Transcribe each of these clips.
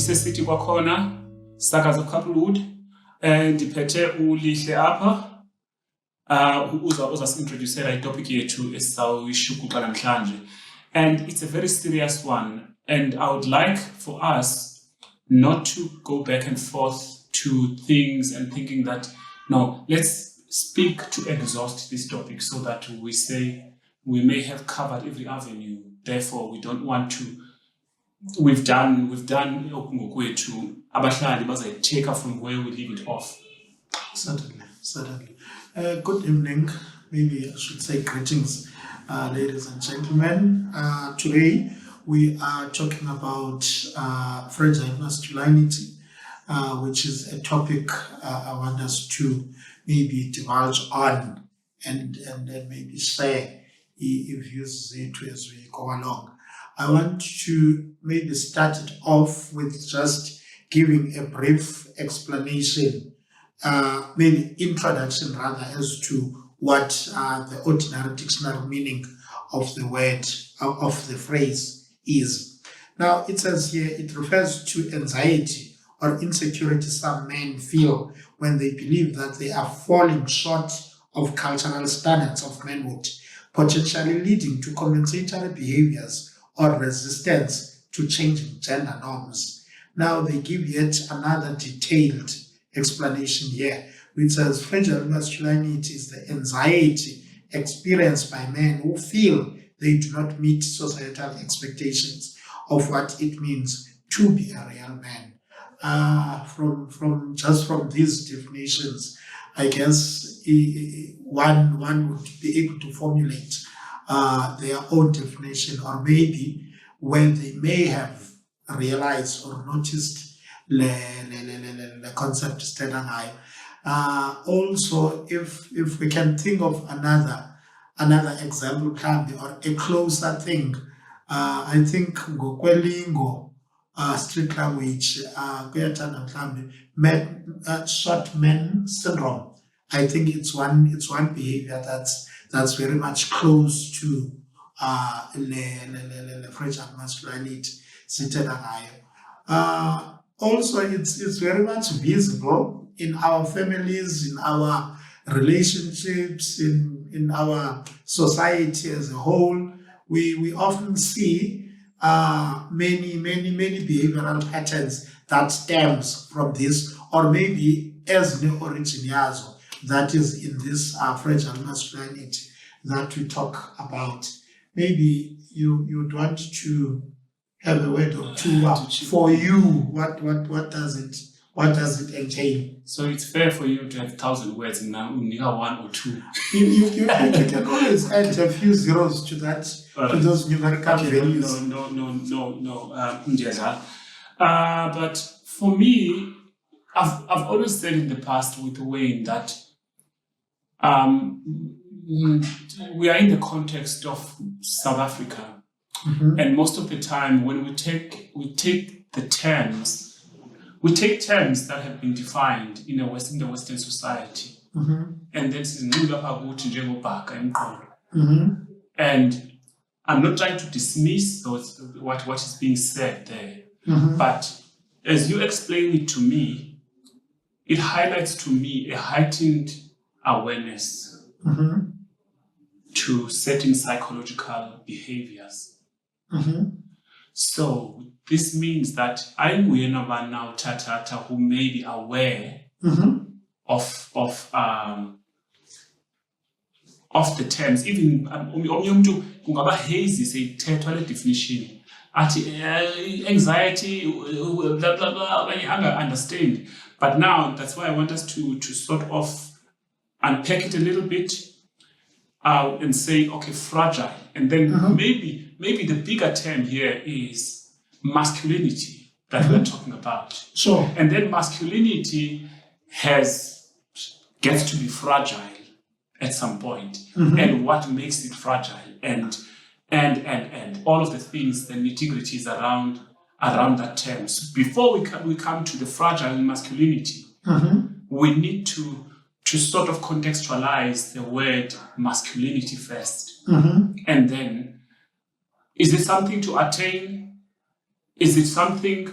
isesithi kwakhona Sakazo Couplewood ndiphethe uLihle apha uzasintroducera itopic yethu esizawuyishukuxa namhlanje, and it's a very serious one, and I would like for us not to go back and forth to things and thinking that no, let's speak to exhaust this topic so that we say we may have covered every avenue. Therefore, we don't want to. We've done okungokwetu. Abahlali bazayitake from where we leave it off. Certainly. Good evening. Maybe I should say greetings, ladies and gentlemen. Today we are talking about fragile masculinity, which is a topic I want us to maybe divulge on and then maybe share views as we go along. I want to maybe start it off with just giving a brief explanation, maybe introduction rather, as to what the ordinary dictionary meaning of the word, of the phrase is. Now, it says here, it refers to anxiety or insecurity some men feel when they believe that they are falling short of cultural standards of manhood, potentially leading to compensatory behaviors or resistance to changing gender norms. Now they give yet another detailed explanation here, which says fragile masculinity is the anxiety experienced by men who feel they do not meet societal expectations of what it means to be a real man. From these definitions, I guess one would be able to formulate their own definition, or maybe where they may have realized or noticed the concept standing high. Also, if we can think of another example, or a closer thing, I think ngokwelingo street language, short men syndrome. I think it's one behavior that's very much close to the fragile masculinity. Also, it's very much visible in our families, in our relationships, in our society as a whole. We often see many behavioral patterns that stems from this, or maybe as the origin yazo, that is in this fragile masculinity that we talk about. Maybe you'd want to have a word or two for you. What does it entail? So it's fair for you to have 1,000 words and now only have one or two. You can always add a few zeros to that, to those numerical values. No. But for me, I've always said in the past with Wayne that we are in the context of South Africa, and most of the time when we take the terms. We take terms that have been defined in the Western society, and then and I'm not trying to dismiss what is being said there, but as you explain it to me, it highlights to me a heightened awareness to certain psychological behaviors. So this means that I'm now Tata who may be aware of the terms. Even kungaba hazy say toilet definition. Anxiety, blah blah blah. I understand, but now that's why I want us to sort of unpack it a little bit and say, okay, fragile, and then maybe the bigger term here is masculinity that we're talking about. Sure. And then masculinity gets to be fragile at some point. And what makes it fragile, and all of the things, the nitty-gritties around that term. So before we come to the fragile masculinity, we need to sort of contextualize the word masculinity first. And then, is it something to attain? Is it something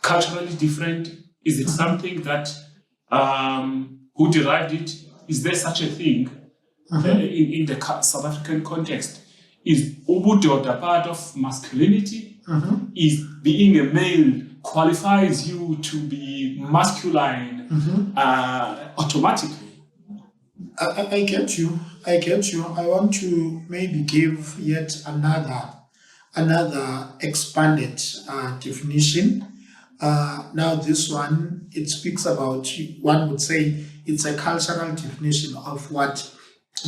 culturally different? Is it something that who derived it? Is there such a thing in the South African context? Is ubudoda part of masculinity? Is being a male qualifies you to be masculine automatically? I get you. I get you. I want to maybe give yet another expanded definition. Now this one, it speaks about, one would say it's a cultural definition of what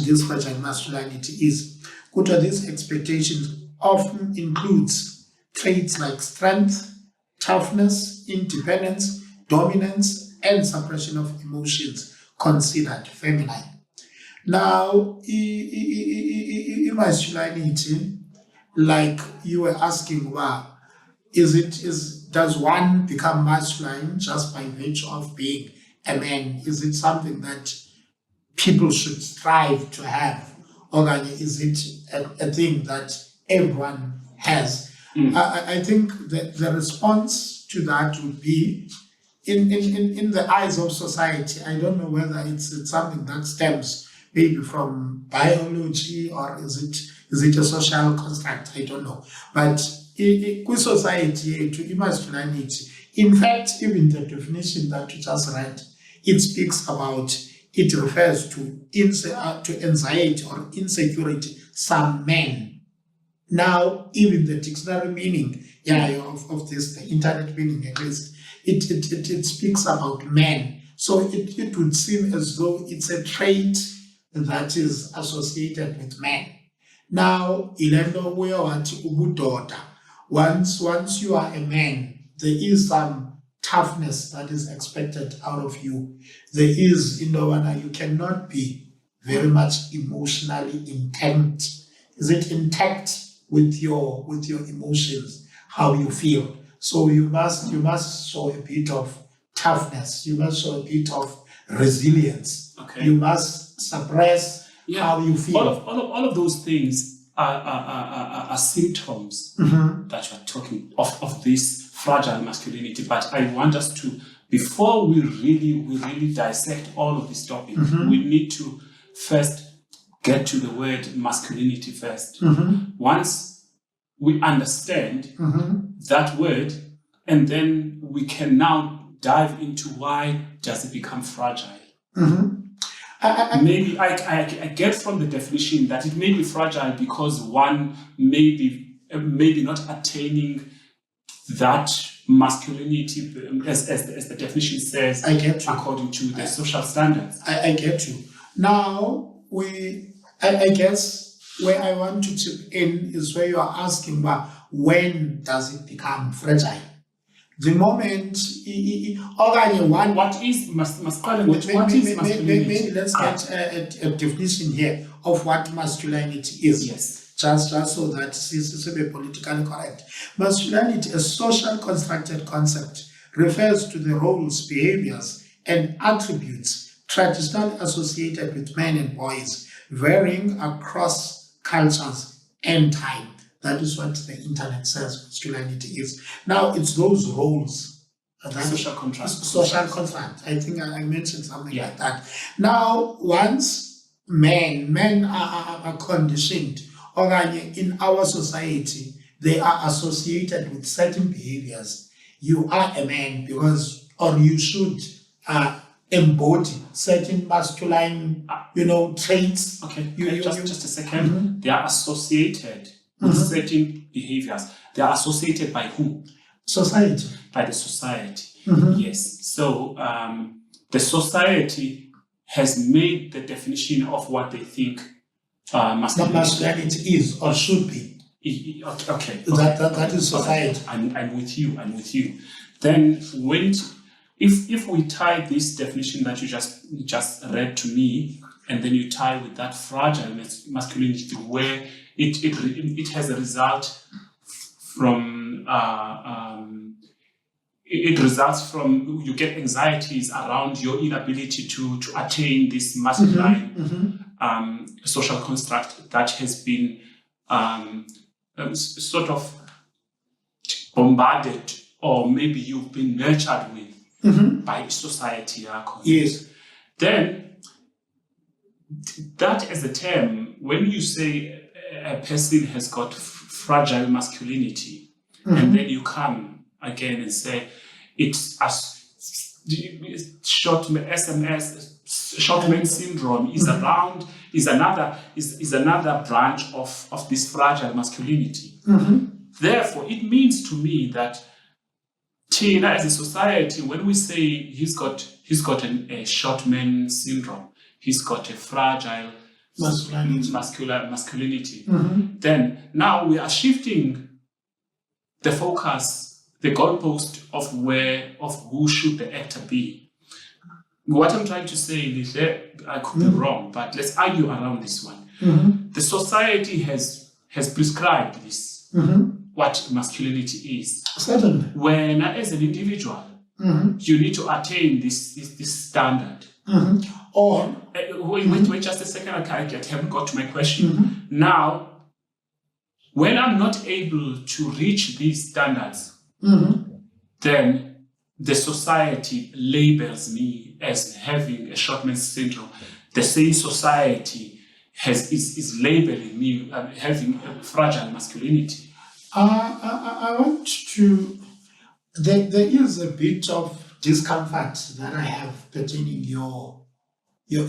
this fragile masculinity is. Good, these expectations often includes traits like strength, toughness, independence, dominance, and suppression of emotions considered feminine. Now, masculinity, like you were asking, well, does one become masculine just by virtue of being a man? Is it something that people should strive to have, or is it a thing that everyone has? I think that the response to that would be, in the eyes of society, I don't know whether it's something that stems maybe from biology, or is it a social construct? I don't know. But with society, to masculinity, in fact, even the definition that you just read, it speaks about, it refers to anxiety or insecurity, some men. Now, even the dictionary meaning, of this, the internet meaning at least, it speaks about men. So it would seem as though it's a trait that is associated with men. Now, once you are a man, there is some toughness that is expected out of you. There is, you cannot be very much emotionally intact. Is it intact with your emotions, how you feel? So you must show a bit of toughness. You must show a bit of resilience. Okay. You must suppress how you feel. All of those things are symptoms that you are talking of this fragile masculinity. But I want us to, before we really dissect all of this topic, we need to first get to the word masculinity first. Once we understand that word, and then we can now dive into why does it become fragile. Maybe I get from the definition that it may be fragile because one may be not attaining that masculinity as the definition says, I get you. According to the social standards. I get you. Now, I guess where I want to chip in is where you are asking, well, when does it become fragile? The moment, what is masculinity? Maybe let's get a definition here of what masculinity is. Yes. Just so that it's politically correct. Masculinity, a social constructed concept, refers to the roles, behaviors, and attributes traditionally associated with men and boys, varying across cultures and time. That is what the internet says masculinity is. Now, it's those roles. Social contract. Social contract. I think I mentioned something like that. Now, once men are conditioned, or in our society, they are associated with certain behaviors. You are a man because, or you should embody certain masculine, traits. Okay, just a second. They are associated with certain behaviors. They are associated by who? Society. By the society. Yes. So the society has made the definition of what they think masculinity is or should be. Okay. That is society. I'm with you. Then if we tie this definition that you just read to me, and then you tie with that fragile masculinity, where it has a result from it results from you get anxieties around your inability to attain this masculine social construct that has been sort of bombarded or maybe you've been nurtured with by society yakho. Yes. Then that as a term, when you say a person has got fragile masculinity, and then you come again and say it's short man syndrome is around is another branch of this fragile masculinity. Therefore, it means to me that Tina, as a society, when we say he's got a short man syndrome, he's got a fragile masculinity, then now we are shifting the focus, the goalpost of who should the actor be. What I'm trying to say is that I could be wrong, but let's argue around this one. The society has prescribed this, what masculinity is. Certainly. When as an individual, you need to attain this standard. Or wait just a second, I haven't got to my question. Now, when I'm not able to reach these standards, then the society labels me as having a short man syndrome. The same society is labeling me having a fragile masculinity. I want to. There is a bit of discomfort that I have pertaining your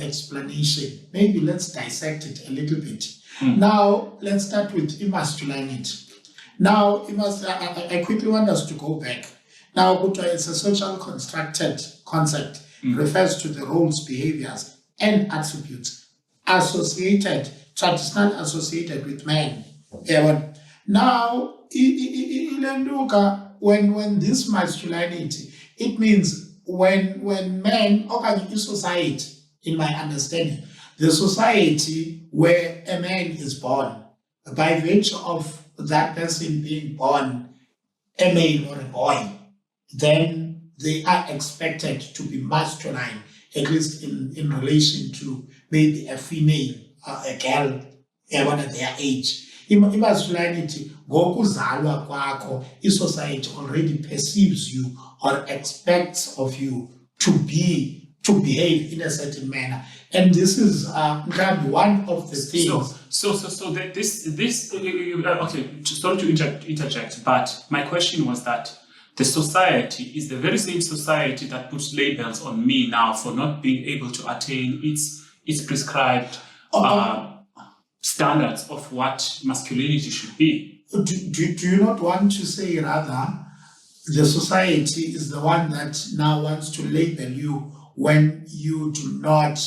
explanation. Maybe let's dissect it a little bit. Now, let's start with emasculinity. Now, I quickly want us to go back. Now, it's a social constructed concept, refers to the roles, behaviors, and attributes traditionally associated with men. Now, when this masculinity, it means when men, okay, society, in my understanding, the society where a man is born, by virtue of that person being born a male or a boy, then they are expected to be masculine, at least in relation to maybe a female, a girl, at their age. Masculinity, ngokuzalwa kwakho, society already perceives you or expects of you to behave in a certain manner, and this is one of the things. So this okay. Sorry to interject, but my question was that the society is the very same society that puts labels on me now for not being able to attain its prescribed standards of what masculinity should be. Do you not want to say rather the society is the one that now wants to label you when you do not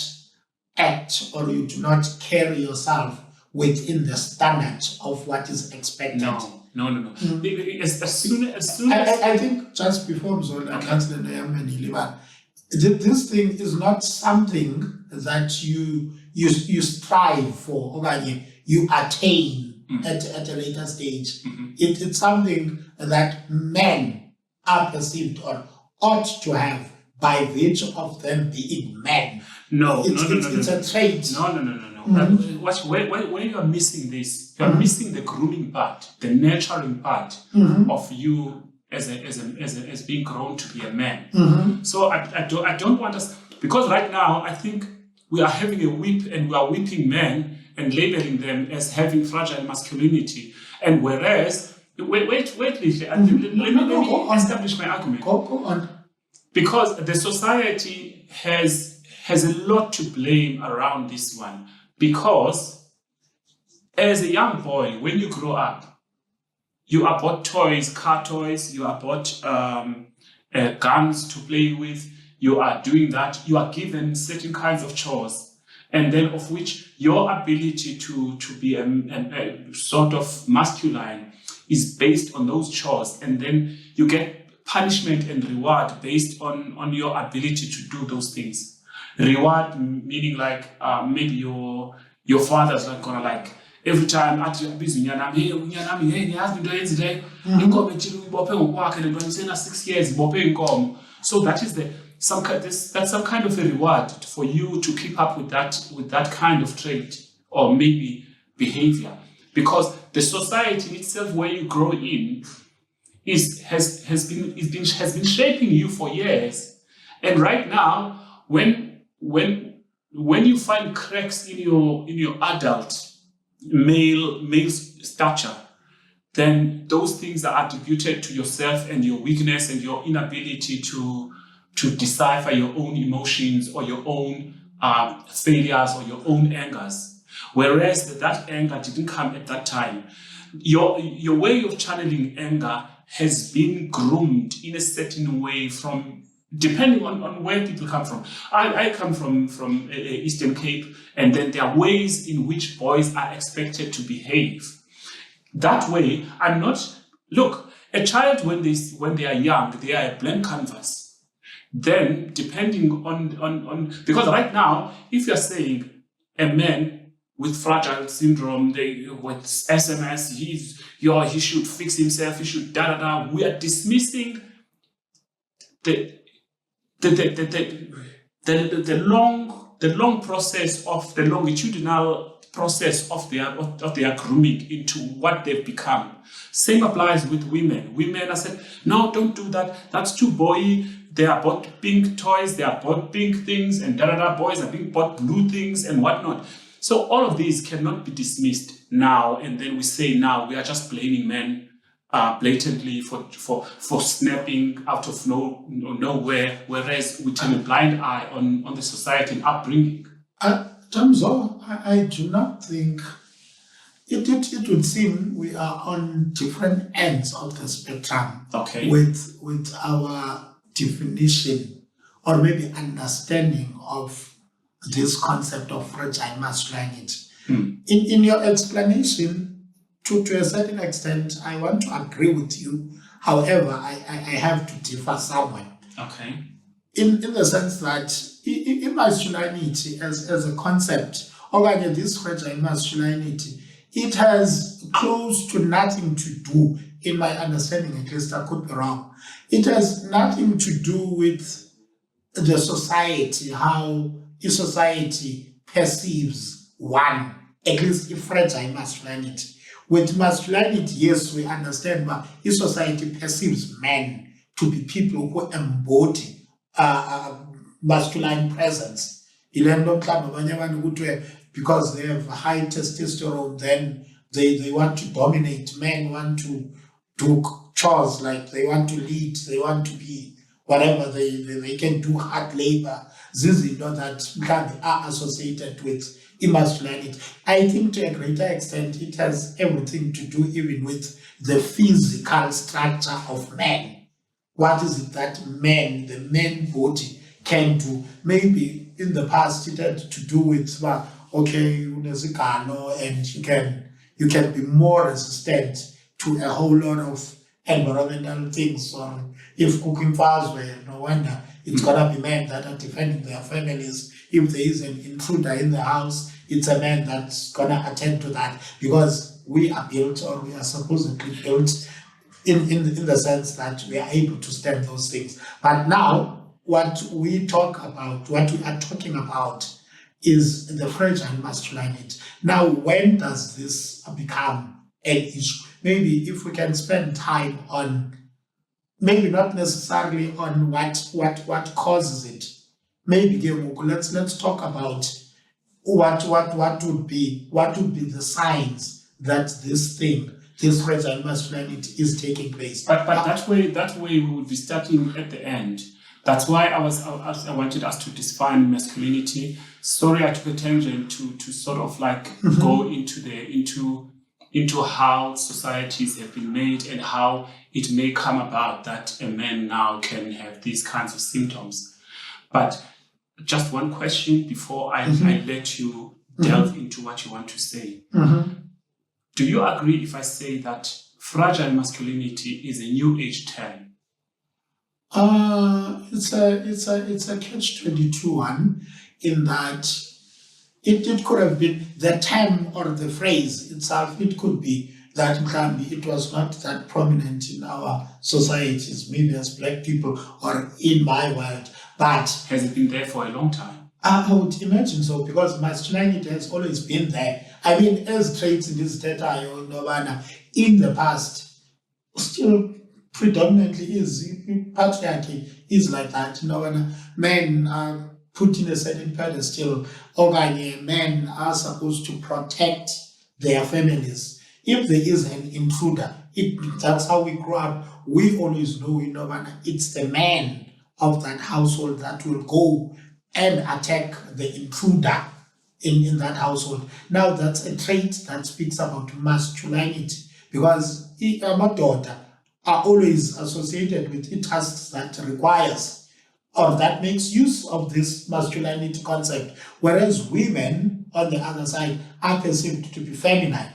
act or you do not carry yourself within the standard of what is expected? No. As soon as I think just before this thing is not something that you strive for or you attain at a later stage. It's something that men are perceived or ought to have by virtue of them being men. It's a trait. When you are missing this, you are missing the grooming part, the nurturing part of you as being grown to be a man. So I don't want us, because right now I think we are having a whip and we are whipping men and labeling them as having fragile masculinity. And whereas, wait, let me establish my argument. Go on. Because the society has a lot to blame around this one. Because as a young boy, when you grow up, you are bought toys, car toys, you are bought guns to play with, you are doing that, you are given certain kinds of chores, and then of which your ability to be a sort of masculine is based on those chores, and then you get punishment and reward based on your ability to do those things. Reward meaning like maybe your father's not gonna like every time at busy unyanami, hey, has been doing today. You come and work and when you say 6 years, so that is that's some kind of a reward for you to keep up with that kind of trait or maybe behavior. Because the society itself where you grow in has been shaping you for years. And right now, when you find cracks in your adult male stature, then those things are attributed to yourself and your weakness and your inability to decipher your own emotions or your own failures or your own angers. Whereas that anger didn't come at that time. Your way of channeling anger has been groomed in a certain way from depending on where people come from. I come from Eastern Cape, and then there are ways in which boys are expected to behave. That way, look, a child when they are young, they are a blank canvas. Then, depending on because right now, if you're saying a man with fragile syndrome, with SMS, he should fix himself, he should we are dismissing the long process of the longitudinal process of their grooming into what they've become. Same applies with women. Women are said, no, don't do that. That's too boy. They are bought pink toys. They are bought pink things, and boys are being bought blue things and whatnot. So all of these cannot be dismissed now, and then we say now we are just blaming men blatantly for snapping out of nowhere, whereas we turn a blind eye on the society and upbringing. Tamzo, I do not think it would seem we are on different ends of the spectrum. Okay. With our definition or maybe understanding of this concept of fragile masculinity. In your explanation, to a certain extent, I want to agree with you. However, I have to differ somewhere. Okay. In the sense that in masculinity as a concept, or rather this fragile masculinity, it has close to nothing to do, in my understanding at least, I could be wrong. It has nothing to do with the society, how a society perceives one, at least in fragile masculinity. With masculinity, yes, we understand, but if society perceives men to be people who embody masculine presence, because they have high testosterone, then they want to dominate. Men want to do chores, like they want to lead, they want to be whatever, they can do hard labor. This is not that are associated with masculinity. I think to a greater extent it has everything to do even with the physical structure of man. What is it that man, the man body, can do? Maybe in the past it had to do with okay, and you can be more resistant to a whole lot of environmental things. Or if cooking fires were, no wonder it's gonna be men that are defending their families. If there is an intruder in the house, it's a man that's gonna attend to that, because we are built, or we are supposedly built in the sense that we are able to stand those things. But now what we are talking about is the fragile masculinity. Now, when does this become an issue? Maybe if we can spend time on, maybe not necessarily on what causes it. Maybe let's talk about what would be the signs that this fragile masculinity is taking place. But that way we would be starting at the end. That's why I wanted us to define masculinity. Sorry, I took a tangent to sort of like go into how societies have been made and how it may come about that a man now can have these kinds of symptoms. But just one question before I let you delve into what you want to say. Do you agree if I say that fragile masculinity is a new age term? It's a catch-22 one, in that it could have been the term or the phrase itself. It could be that it was not that prominent in our societies, maybe as black people or in my world. But has it been there for a long time? I would imagine so, because masculinity has always been there. I mean, as traits in this data, in the past, still predominantly is patriarchy is like that. When men are put in a certain pedestal, or men are supposed to protect their families. If there is an intruder, that's how we grew up. We always know, it's the man of that household that will go and attack the intruder in that household. Now that's a trait that speaks about masculinity, because my daughter are always associated with tasks that requires or that makes use of this masculinity concept, whereas women on the other side are perceived to be feminine,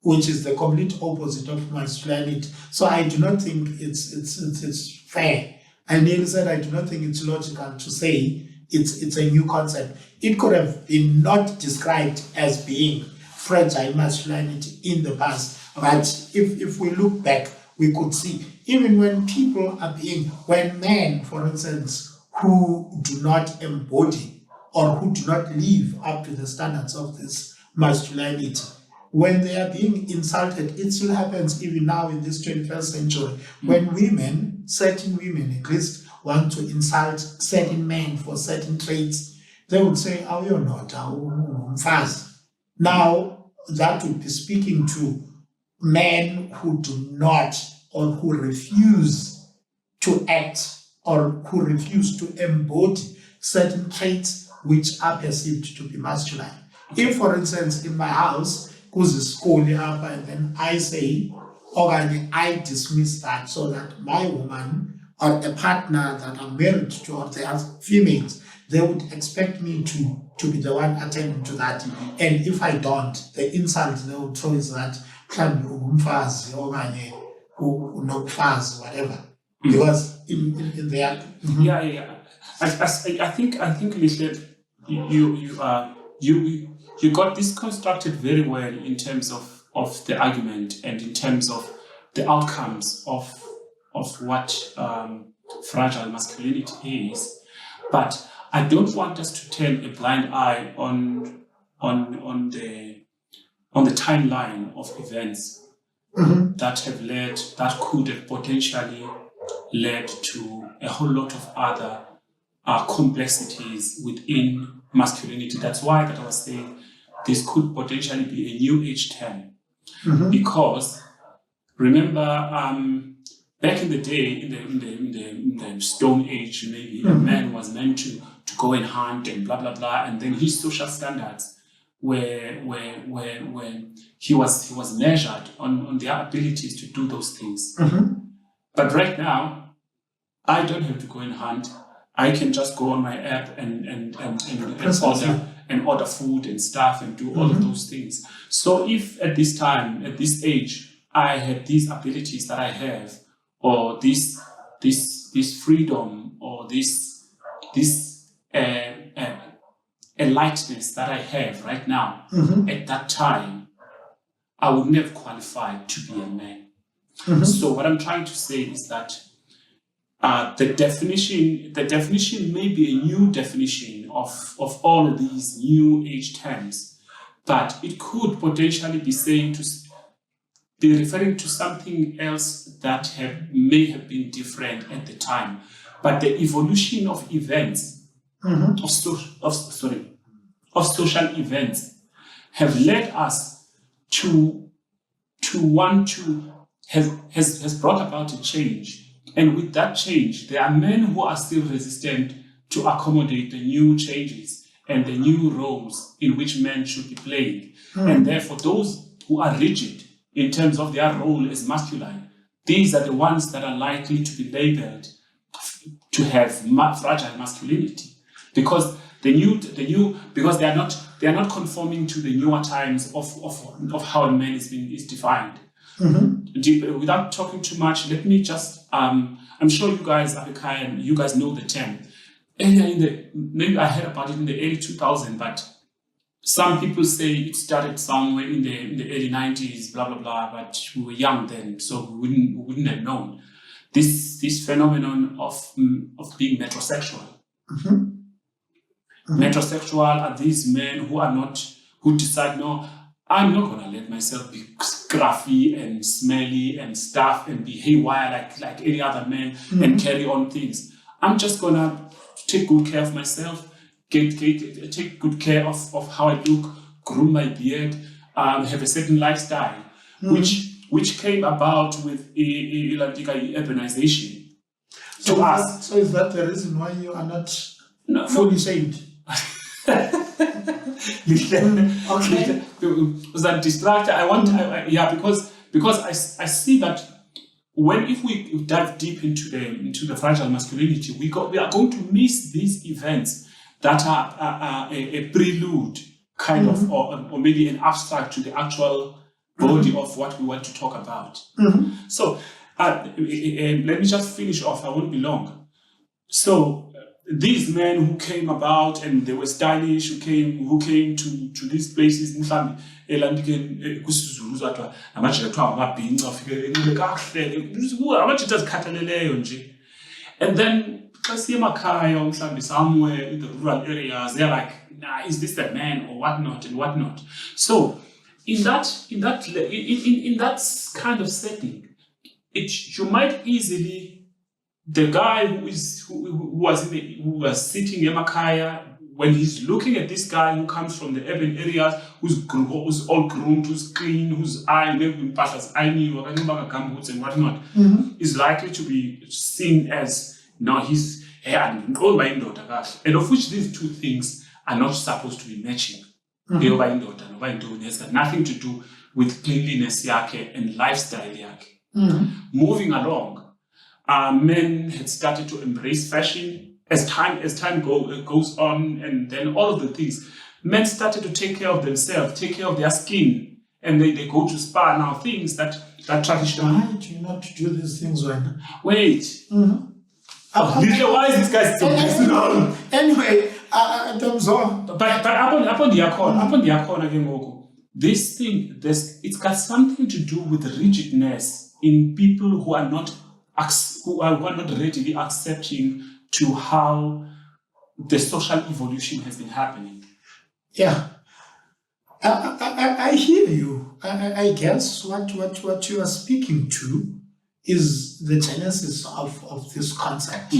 which is the complete opposite of masculinity. So I do not think it's fair. And Neil said I do not think it's logical to say it's a new concept. It could have been not described as being fragile masculinity in the past, but if we look back, we could see even when men, for instance, who do not embody or who do not live up to the standards of this masculinity, when they are being insulted, it still happens even now in this 21st century. When certain women at least, want to insult certain men for certain traits, they would say, "Oh, you're not fast." Now, that would be speaking to men who do not or who refuse to act or who refuse to embody certain traits which are perceived to be masculine. If, for instance, in my house, because school and then I say, or I dismiss that so that my woman or a partner that I'm married to or they are females, they would expect me to be the one attending to that. And if I don't, the insult they would throw is that whatever. Because in their I think Lihle, you got this constructed very well in terms of the argument and in terms of the outcomes of what fragile masculinity is, but I don't want us to turn a blind eye on the timeline of events that could have potentially led to a whole lot of other complexities within masculinity. That's why that I was saying this could potentially be a new age term, because remember, back in the day, in the Stone Age, maybe a man was meant to go and hunt and blah blah blah, and then his social standards where he was measured on their abilities to do those things. But right now, I don't have to go and hunt. I can just go on my app and order food and stuff and do all of those things. So if at this time, at this age, I had these abilities that I have, or this freedom, or this a lightness that I have right now, at that time, I would never qualify to be a man. So what I'm trying to say is that the definition may be a new definition of all of these new age terms, but it could potentially be referring to something else that may have been different at the time. But the evolution of events, of social events, have led us to want to has brought about a change. And with that change, there are men who are still resistant to accommodate the new changes and the new roles in which men should be playing. And therefore, those who are rigid in terms of their role as masculine, these are the ones that are likely to be labeled to have fragile masculinity, because because they are not conforming to the newer times of how a man is defined. Without talking too much, let me just I'm sure you guys, African, you guys know the term. Earlier maybe I heard about it in the early 2000s, but some people say it started somewhere in the early 90s, blah blah blah. But we were young then, so we wouldn't have known this phenomenon of being metrosexual. Metrosexual are these men who decide, no, I'm not gonna let myself be scruffy and smelly and stuff and be haywire like any other man and carry on things. I'm just gonna take good care of myself, take good care of how I look, groom my beard, have a certain lifestyle, which came about with urbanization. So, To us, so is that the reason why you are not no, fully shaved? Okay. Was that distracted? Because I see that if we dive deep into the fragile masculinity, we are going to miss these events that are a prelude, kind of, or maybe an abstract to the actual body of what we want to talk about. So let me just finish off. I won't be long. So these men who came about and they were stylish, who came to these places, mhlawumbe elandikeni kusizulu zathwa amajita kuthiwa amabhinca afike enxile kahle amajita azikhathaleleyo nje. And then xa siya emakhaya mhlawumbe somewhere in the rural areas, they're like, nah, is this the man or whatnot and whatnot. So in that kind of setting, you might easily, the guy who was sitting in Emakaya, when he's looking at this guy who comes from the urban areas, who's all groomed, who's clean, whose eye, maybe passes eye or gumboots and whatnot, is likely to be seen as, he's and of which these two things are not supposed to be matching. It's got nothing to do with cleanliness yake and lifestyle yake. Moving along, men had started to embrace fashion as time goes on, and then all of the things. Men started to take care of themselves, take care of their skin, and they go to spa now. Things that traditionally. Why do you not do these things when? Wait. Why is this guy so personal? Anyway, but upon the akon, this thing, it's got something to do with rigidness in people who are not readily accepting to how the social evolution has been happening. Yeah, I hear you. I guess what you are speaking to is the genesis of this concept,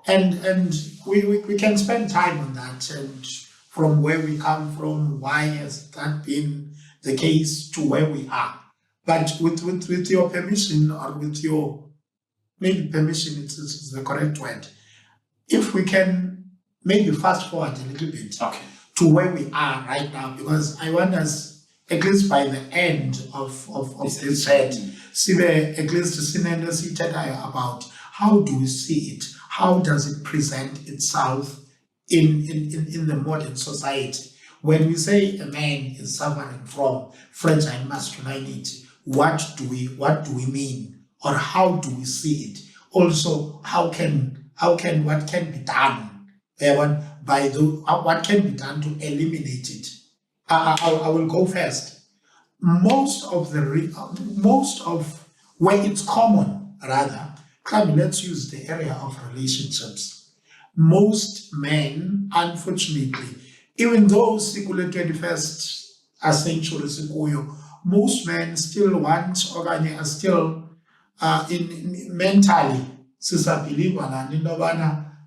and we can spend time on that and from where we come from, why has that been the case to where we are. But with your permission, or with your maybe permission is the correct word. If we can maybe fast forward a little bit to where we are right now, because I want us, at least by the end of this set, at least about how do we see it? How does it present itself in the modern society? When we say a man is suffering from fragile masculinity, what do we mean, or how do we see it? Also, what can be done? What can be done to eliminate it? I will go first. Most of where it's common, rather, let's use the area of relationships. Most men, unfortunately, even though Sikule 21st century, most men still want, or are still mentally,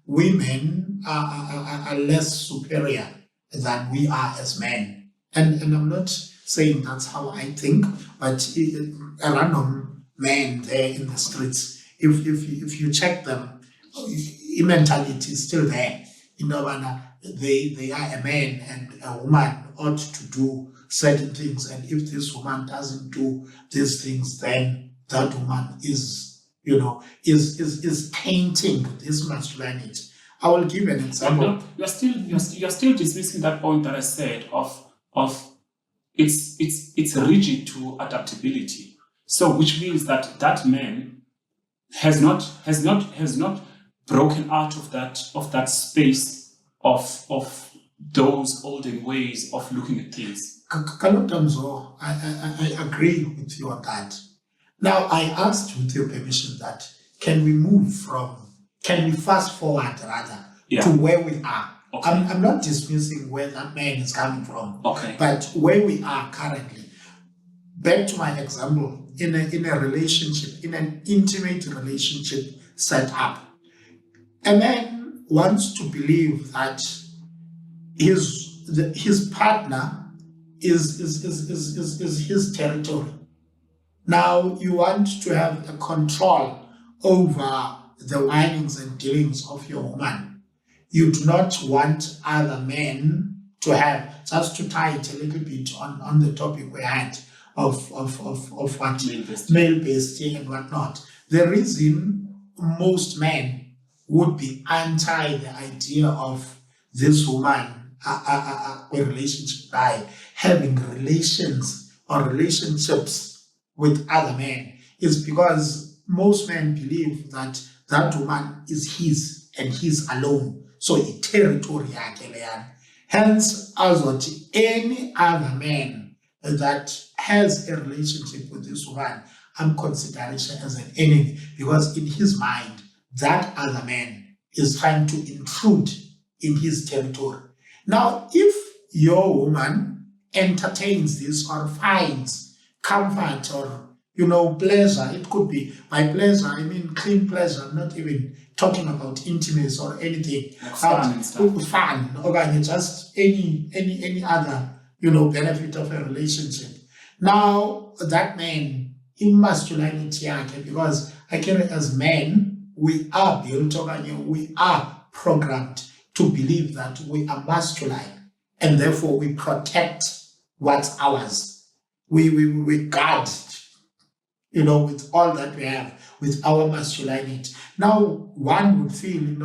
women are less superior than we are as men. And I'm not saying that's how I think, but a random man there in the streets, if you check them, mentality is still there. They are a man, and a woman ought to do certain things, and if this woman doesn't do these things, then that woman is tainting this masculinity. I will give an example. You're still dismissing that point that I said of it's rigid to adaptability. So which means that man has not broken out of that space of those olden ways of looking at things. Kalotamzo, I agree with you on that. Now, I asked, with your permission, that can we fast forward rather to where we are? Okay. I'm not dismissing where that man is coming from. Okay. But where we are currently, back to my example, in a relationship, in an intimate relationship set up, a man wants to believe that his partner is his territory. Now you want to have a control over the whinings and dealings of your woman. You do not want other men to have, just to tie it a little bit on the topic we had of what male bestie and whatnot. The reason most men would be anti the idea of this woman, a relationship guy, having relations or relationships with other men is because most men believe that that woman is his and his alone. So a territory yakhe leyana. Hence, as what any other man that has a relationship with this woman, I'm considering her as an enemy because in his mind, that other man is trying to intrude in his territory. Now, if your woman entertains this or finds comfort or pleasure, it could be by pleasure, I mean clean pleasure, I'm not even talking about intimacy or anything. Like fun and stuff. Fun, okay, just any other, benefit of a relationship. Now, that man, in masculinity, because again, as men, we are built, we are programmed to believe that we are masculine and therefore we protect what's ours. We guard, with all that we have, with our masculinity. Now, one would feel,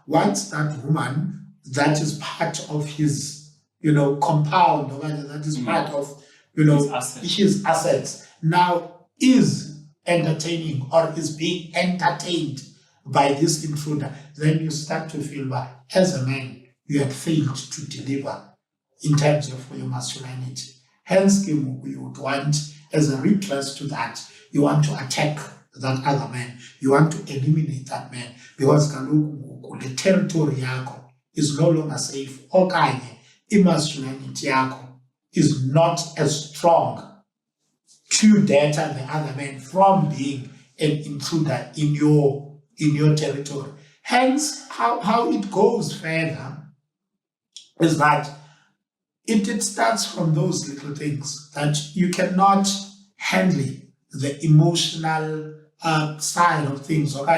once that woman that is part of his, compound, or that is part of, his assets, now is entertaining or is being entertained by this intruder, then you start to feel that as a man, you have failed to deliver in terms of your masculinity. Hence, you would want, as a redress to that, you want to attack that other man. You want to eliminate that man because the territory yako is no longer safe. Okanye, masculinity yako is not as strong to deter the other man from being an intruder in your territory. Hence, how it goes further is that it starts from those little things that you cannot handle the emotional side of things, or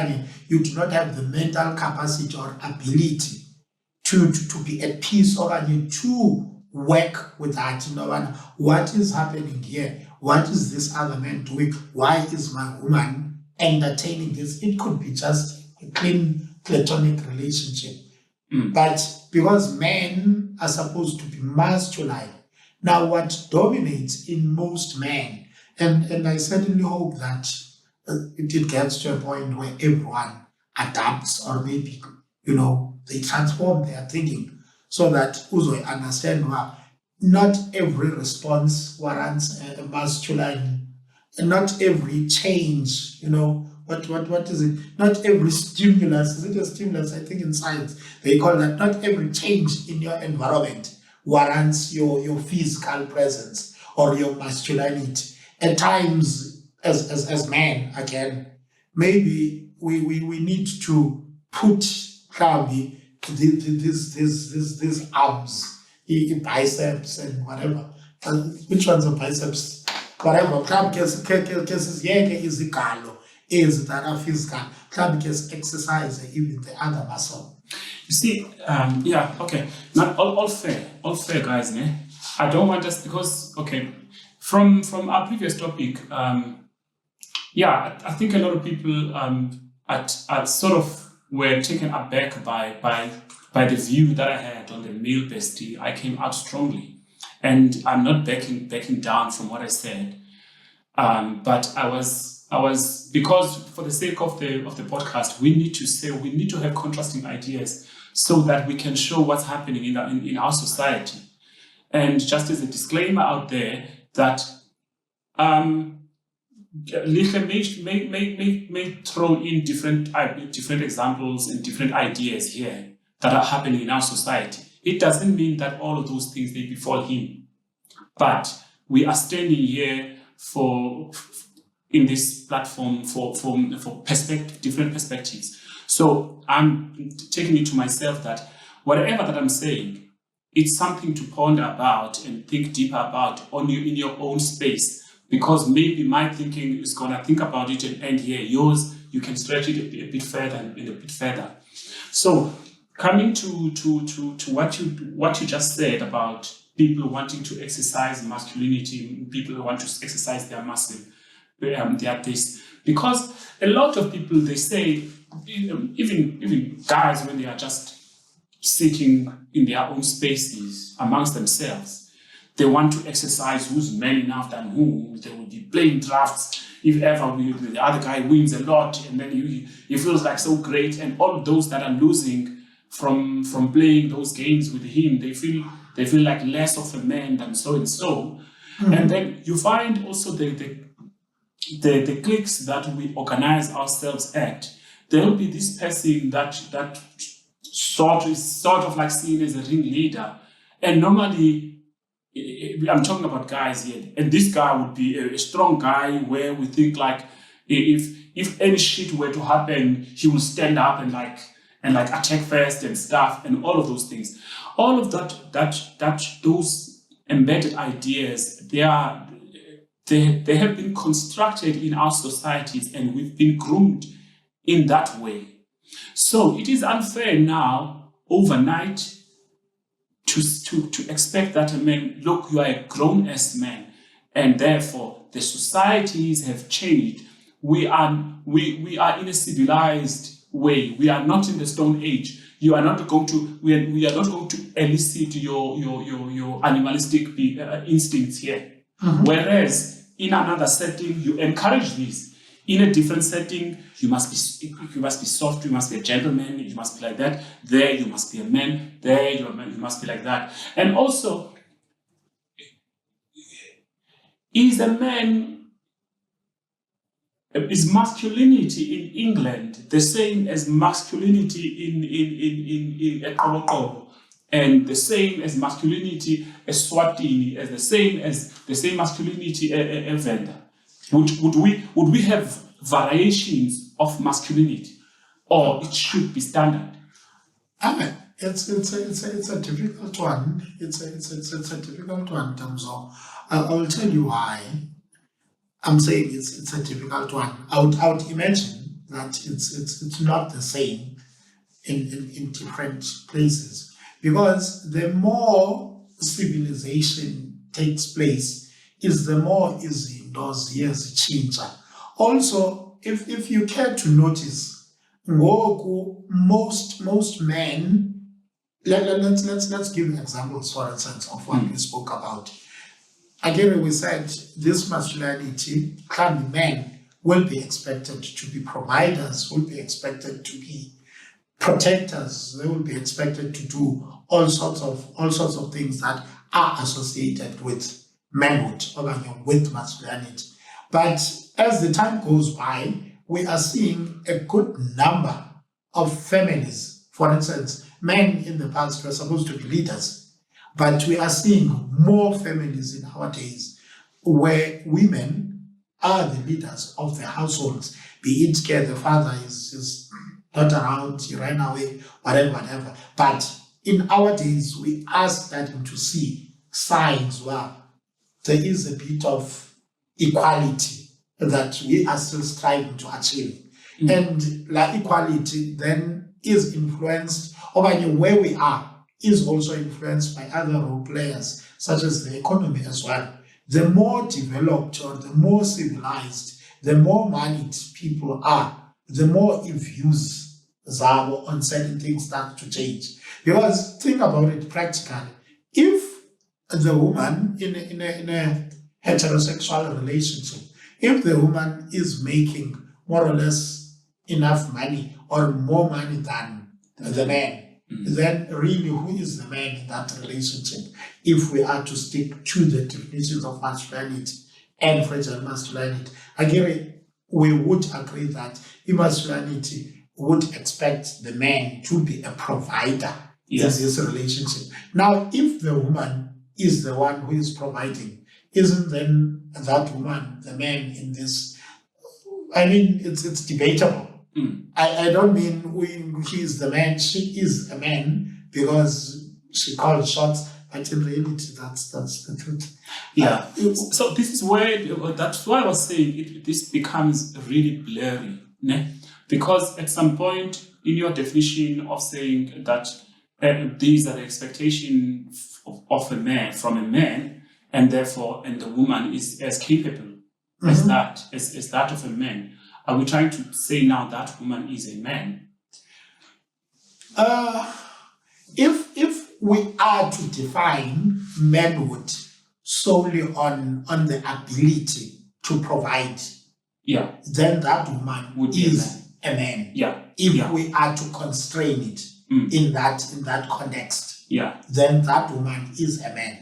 you do not have the mental capacity or ability to be at peace, or to work with that. What is happening here? What is this other man doing? Why is my woman entertaining this? It could be just a clean platonic relationship. But because men are supposed to be masculine, now what dominates in most men, and I certainly hope that it gets to a point where everyone adapts, or maybe, they transform their thinking so that Uzo understand why not every response warrants a masculine, and not every change, what is it? Not every stimulus, is it a stimulus? I think in science they call that, not every change in your environment warrants your physical presence or your masculinity. At times, as men, again, maybe we need to put these arms, biceps and whatever. Which ones are biceps? Whatever. Is that are physical. Club just exercise even the other muscle. You see, okay. Not all fair, guys. Ne? I don't want us because from our previous topic, I think a lot of people at sort of were taken aback by the view that I had on the male bestie. I came out strongly, and I'm not backing down from what I said. But I was because for the sake of the podcast, we need to have contrasting ideas so that we can show what's happening in our society. And just as a disclaimer out there that Lihle may throw in different examples and different ideas here, that are happening in our society. It doesn't mean that all of those things they befall him, but we are standing here in this platform for different perspectives. So I'm taking it to myself that whatever that I'm saying, it's something to ponder about and think deeper about in your own space, because maybe my thinking is gonna think about it and end here. Yours, you can stretch it a bit further and a bit further. So coming to what you just said about people wanting to exercise masculinity, people who want to exercise their massive, their this, because a lot of people, they say, even guys, when they are just sitting in their own spaces amongst themselves, they want to exercise who's man enough than who. They will be playing drafts. If ever the other guy wins a lot, and then he feels like so great, and all of those that are losing from playing those games with him, they feel like less of a man than so and so. Mm-hmm. And then you find also the cliques that we organize ourselves at. There will be this person that sort of like seen as a ringleader, and normally I'm talking about guys here, and this guy would be a strong guy where we think like if any shit were to happen, he will stand up and attack first and stuff and all of those things. All of that those embedded ideas, they have been constructed in our societies, and we've been groomed in that way. So it is unfair now overnight to expect that a man, look, you are a grown-ass man, and therefore the societies have changed. We are in a civilized way. We are not in the Stone Age. You are not going to. We are not going to elicit your animalistic instincts here. Mm-hmm. Whereas in another setting, you encourage this. In a different setting, you must be soft. You must be a gentleman. You must be like that. There, you must be a man. There, you must be like that. And also, is masculinity in England the same as masculinity in Ecuador, and the same as masculinity as Swatini, as the same masculinity as Venda? Would we have variations of masculinity, or it should be standard? It's a difficult one. It's a difficult one in terms of. I'll tell you why. I'm saying it's a difficult one. I would imagine that it's not the same in different places, because the more civilization takes place, is the more easy those years change. Also, if you care to notice, most men, let's give examples, for instance, of what we spoke about. Again, we said this masculinity, men will be expected to be providers, will be expected to be protectors, they will be expected to do all sorts of things that are associated with manhood or with masculinity. But as the time goes by, we are seeing a good number of families. For instance, men in the past were supposed to be leaders, but we are seeing more families in our days where women are the leaders of the households, be it the father is not around, he ran away, whatever. But in our days, we are starting to see signs where there is a bit of equality that we are still striving to achieve. Mm-hmm. And equality then is influenced, or where we are, is also influenced by other role players, such as the economy as well. The more developed or the more civilized, the more moneyed people are, the more views zabo on certain things start to change. Because think about it practically. If the woman in a heterosexual relationship, if the woman is making more or less enough money or more money than the man, then really who is the man in that relationship? If we are to stick to the definitions of masculinity and fragile masculinity, again, we would agree that masculinity would expect the man to be a provider Yes. in this relationship. Now, if the woman is the one who is providing, isn't then that woman the man in this? I mean, it's debatable. I don't mean he is the man, she is a man because she calls shots, but in reality, that's the truth. Yeah. So this is where, that's why I was saying this becomes really blurry, ne? Because at some point in your definition of saying that these are the expectation of a man from a man, and therefore, and the woman is as capable as that of a man. Are we trying to say now that woman is a man? If we are to define manhood solely on the ability to provide, Yeah. then that woman Would be is a man. Yeah. If Yeah. we are to constrain it in that context, Yeah. then that woman is a man.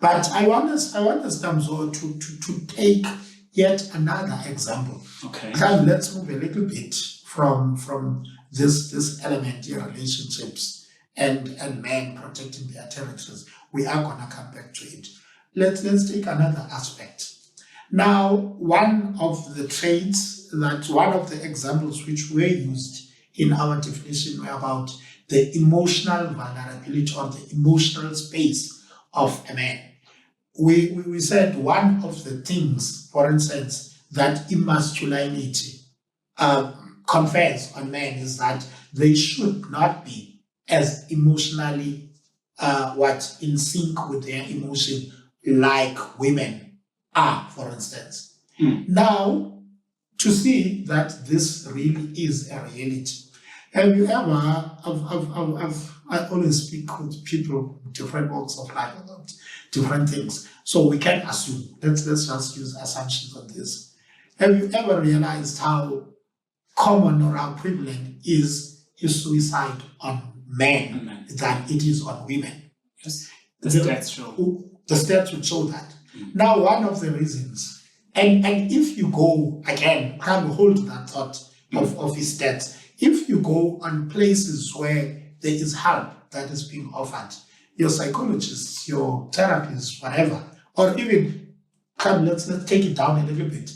But I want us Tamzo to take yet another example. Okay. Now, let's move a little bit from this element in relationships and men protecting their territories. We are gonna come back to it. Let's take another aspect. Now, one of the examples which were used in our definition were about the emotional vulnerability or the emotional space of a man. We said one of the things, for instance, that emasculinity confers on men is that they should not be as emotionally in sync with their emotion like women are, for instance. Now, to see that this really is a reality. Have you ever, I always speak with people in different walks of life about different things. So we can assume, let's just use assumptions on this. Have you ever realized how common or how prevalent is suicide on men than it is on women? Yes. The stats show. The stats would show that. Now, one of the reasons, and if you go, again, kind of hold that thought of his stats, if you go on places where there is help that is being offered, your psychologists, your therapists, whatever, or even, let's take it down a little bit.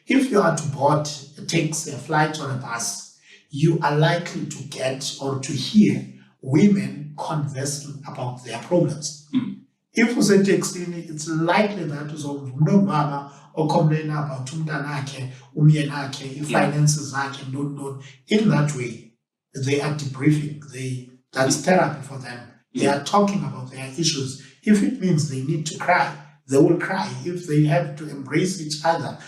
If you are to board a taxi, a flight, or a bus, you are likely to get or to hear women conversing about their problems. If you say taxi, it's likely that no mama or complain about umntanakhe, umyenakhe, finances akhe, no. In that way, they are debriefing. That's therapy for them. They are talking about their issues. If it means they need to cry, they will cry. If they have to embrace each other,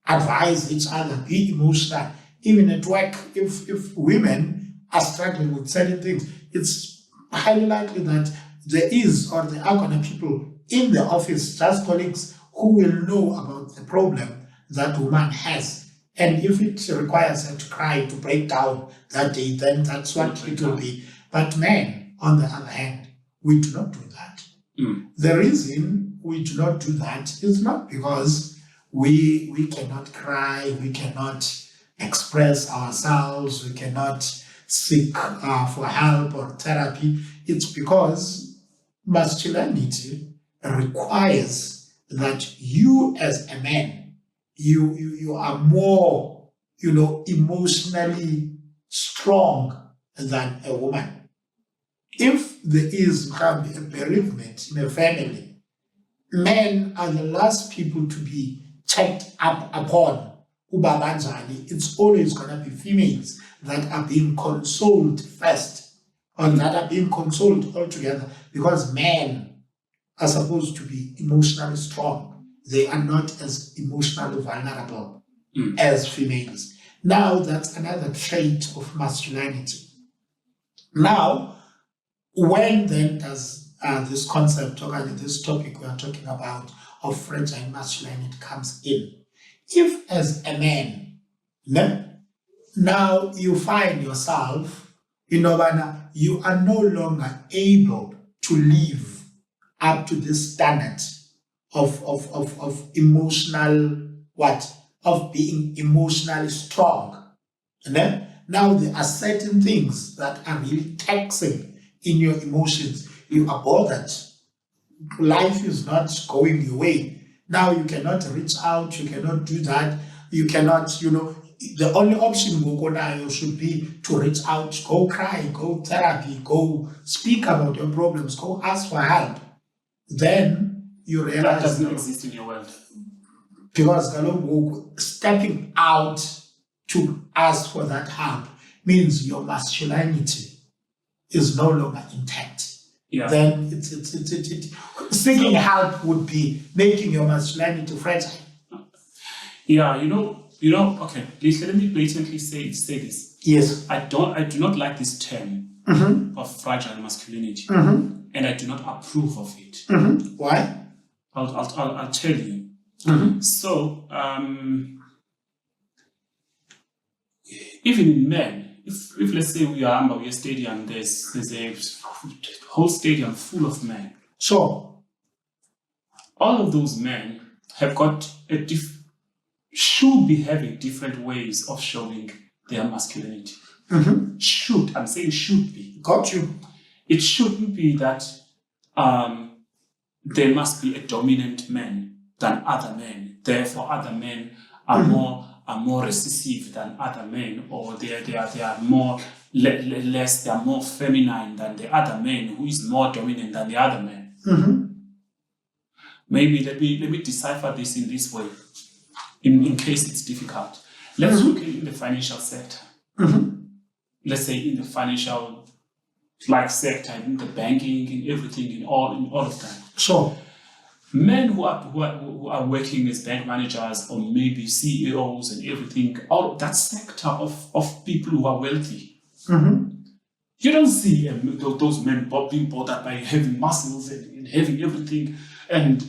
advise each other, be emotional. Even at work, if women are struggling with certain things, it's highly likely that there are going to be people in the office, just colleagues, who will know about the problem that woman has. And if it requires her to cry, to break down that day, then that's what it will be. But men, on the other hand, we do not do that. The reason we do not do that is not because we cannot cry, we cannot express ourselves, we cannot seek for help or therapy. It's because masculinity requires that you as a man, you are more, emotionally strong than a woman. If there is a bereavement in a family, men are the last people to be checked up upon. It's always going to be females that are being consoled first, or that are being consoled altogether, because men are supposed to be emotionally strong. They are not as emotionally vulnerable as females. Now, that's another trait of masculinity. Now, when then does this concept or this topic we are talking about of fragile masculinity comes in? If as a man, now you find yourself, you are no longer able to live up to this standard of emotional, of being emotionally strong. Now there are certain things that are really taxing in your emotions. You are bothered. Life is not going your way. Now you cannot reach out, you cannot do that, you cannot, the only option Gogonayo should be to reach out, go cry, go therapy, go speak about your problems, go ask for help. Then you That realize doesn't exist in your world. because stepping out to ask for that help means your masculinity is no longer intact. Yeah. Then seeking help would be making your masculinity fragile. Yeah, okay, Lisa, let me blatantly say this. Yes. I do not like this term of fragile masculinity, and I do not approve of it. Why? I'll tell you. So, even in men, if let's say we are a stadium, there's a whole stadium full of men. So, all of those men have got should be having different ways of showing their masculinity. Should, I'm saying should be. Got you. It shouldn't be that there must be a dominant man than other men. Therefore, other men are more recessive than other men, or they are more less. They are more feminine than the other man, who is more dominant than the other man. Maybe let me decipher this in this way, in case it's difficult. Let's look in the financial sector. Let's say in the financial sector, in the banking, in everything, in all of that. So, men who are working as bank managers or maybe CEOs and everything, all of that sector of people who are wealthy. You don't see those men being bothered by having muscles and having everything and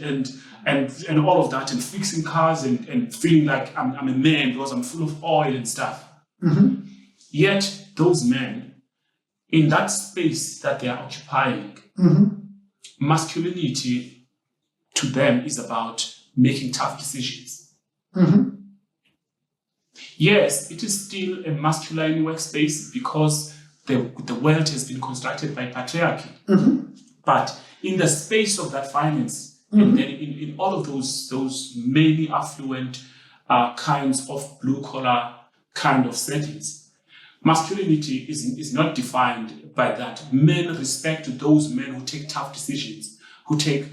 all of that, and fixing cars and feeling like I'm a man because I'm full of oil and stuff. Yet those men, in that space that they are occupying, masculinity to them is about making tough decisions. Yes, it is still a masculine workspace because the world has been constructed by patriarchy. But in the space of that finance, and then in all of those many affluent kinds of blue-collar kind of settings, masculinity is not defined by that. Men respect those men who take tough decisions, who take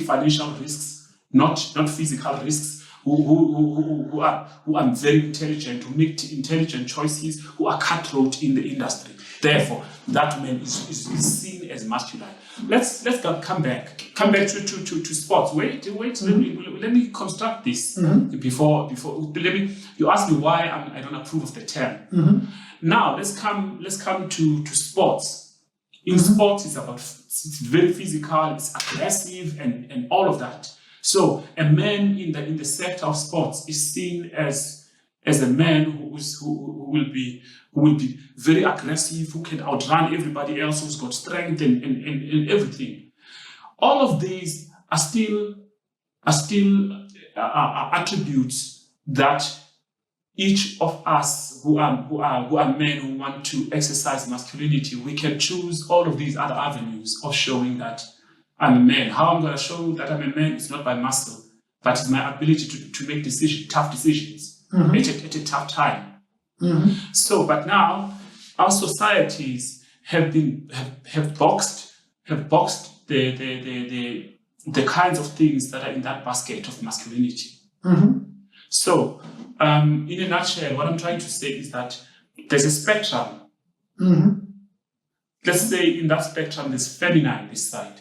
financial risks, not physical risks, who are very intelligent, who make intelligent choices, who are cutthroat in the industry. Therefore, that man is seen as masculine. Let's come back to sports. Wait. Let me construct this before. You ask me why I don't approve of the term. Now let's come to sports. In sports, it's very physical, it's aggressive, and all of that. So a man in the sector of sports is seen as a man who will be very aggressive, who can outrun everybody else, who's got strength and everything. All of these are still attributes that each of us who are men who want to exercise masculinity, we can choose all of these other avenues of showing that I'm a man. How I'm going to show that I'm a man is not by muscle, but it's my ability to make tough decisions at a tough time. So, but now our societies have boxed the kinds of things that are in that basket of masculinity. So, in a nutshell, what I'm trying to say is that there's a spectrum. Let's say in that spectrum, there's feminine this side.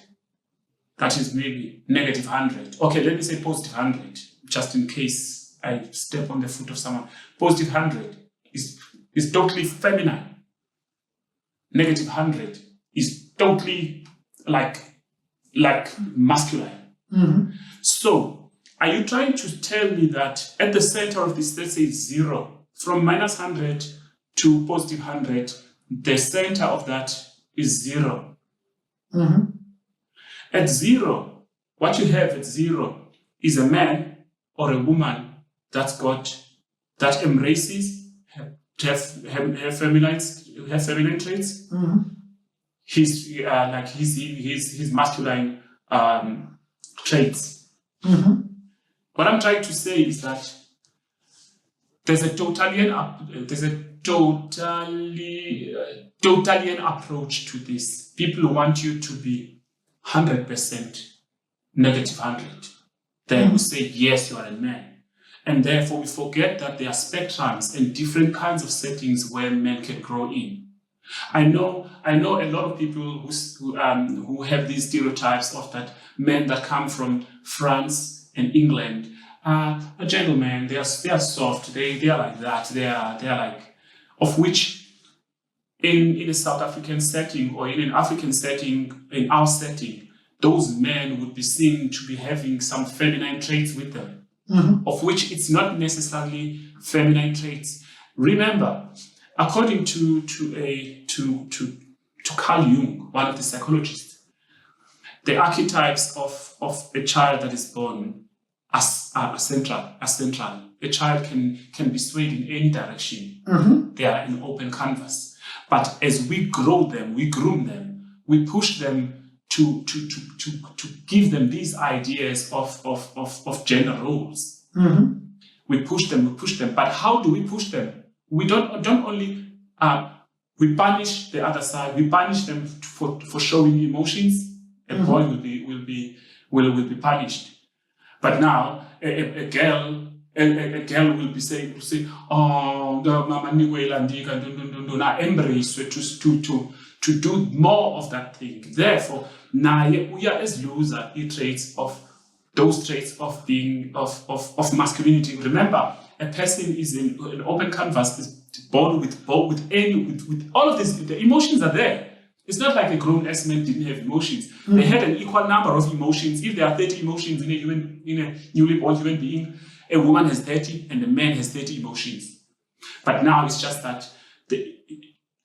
That is maybe -100. Okay, let me say +100, just in case I step on the foot of someone. +100 is totally feminine. -100 is totally like masculine. So, are you trying to tell me that at the center of this, let's say 0, from -100 to +100, the center of that is 0? At 0, what you have at 0 is a man or a woman that embraces have feminine traits. His masculine traits. What I'm trying to say is that there's a totalitarian approach to this. People want you to be 100% negative 100. They will say, yes, you are a man. And therefore, we forget that there are spectrums and different kinds of settings where men can grow in. I know a lot of people who have these stereotypes of that men that come from France and England are gentlemen. They are soft. They are like that. They are like, of which in a South African setting or in an African setting, in our setting, those men would be seen to be having some feminine traits with them. Of which it's not necessarily feminine traits. Remember, according to Carl Jung, one of the psychologists, the archetypes of a child that is born are central. A child can be swayed in any direction. They are an open canvas. But as we grow them, we groom them, we push them to give them these ideas of gender roles. We push them. But how do we push them? We don't only we punish the other side. We punish them for showing emotions. A boy will be punished. But now a girl will say, oh, mama na embrace to do more of that thing. Therefore, now we are as loser those traits of being of masculinity. Remember, a person is in an open canvas, is born with all of this. The emotions are there. It's not like a grown-ass man didn't have emotions. They had an equal number of emotions. If there are 30 emotions in a newly born human being, a woman has 30 and a man has 30 emotions. But now it's just that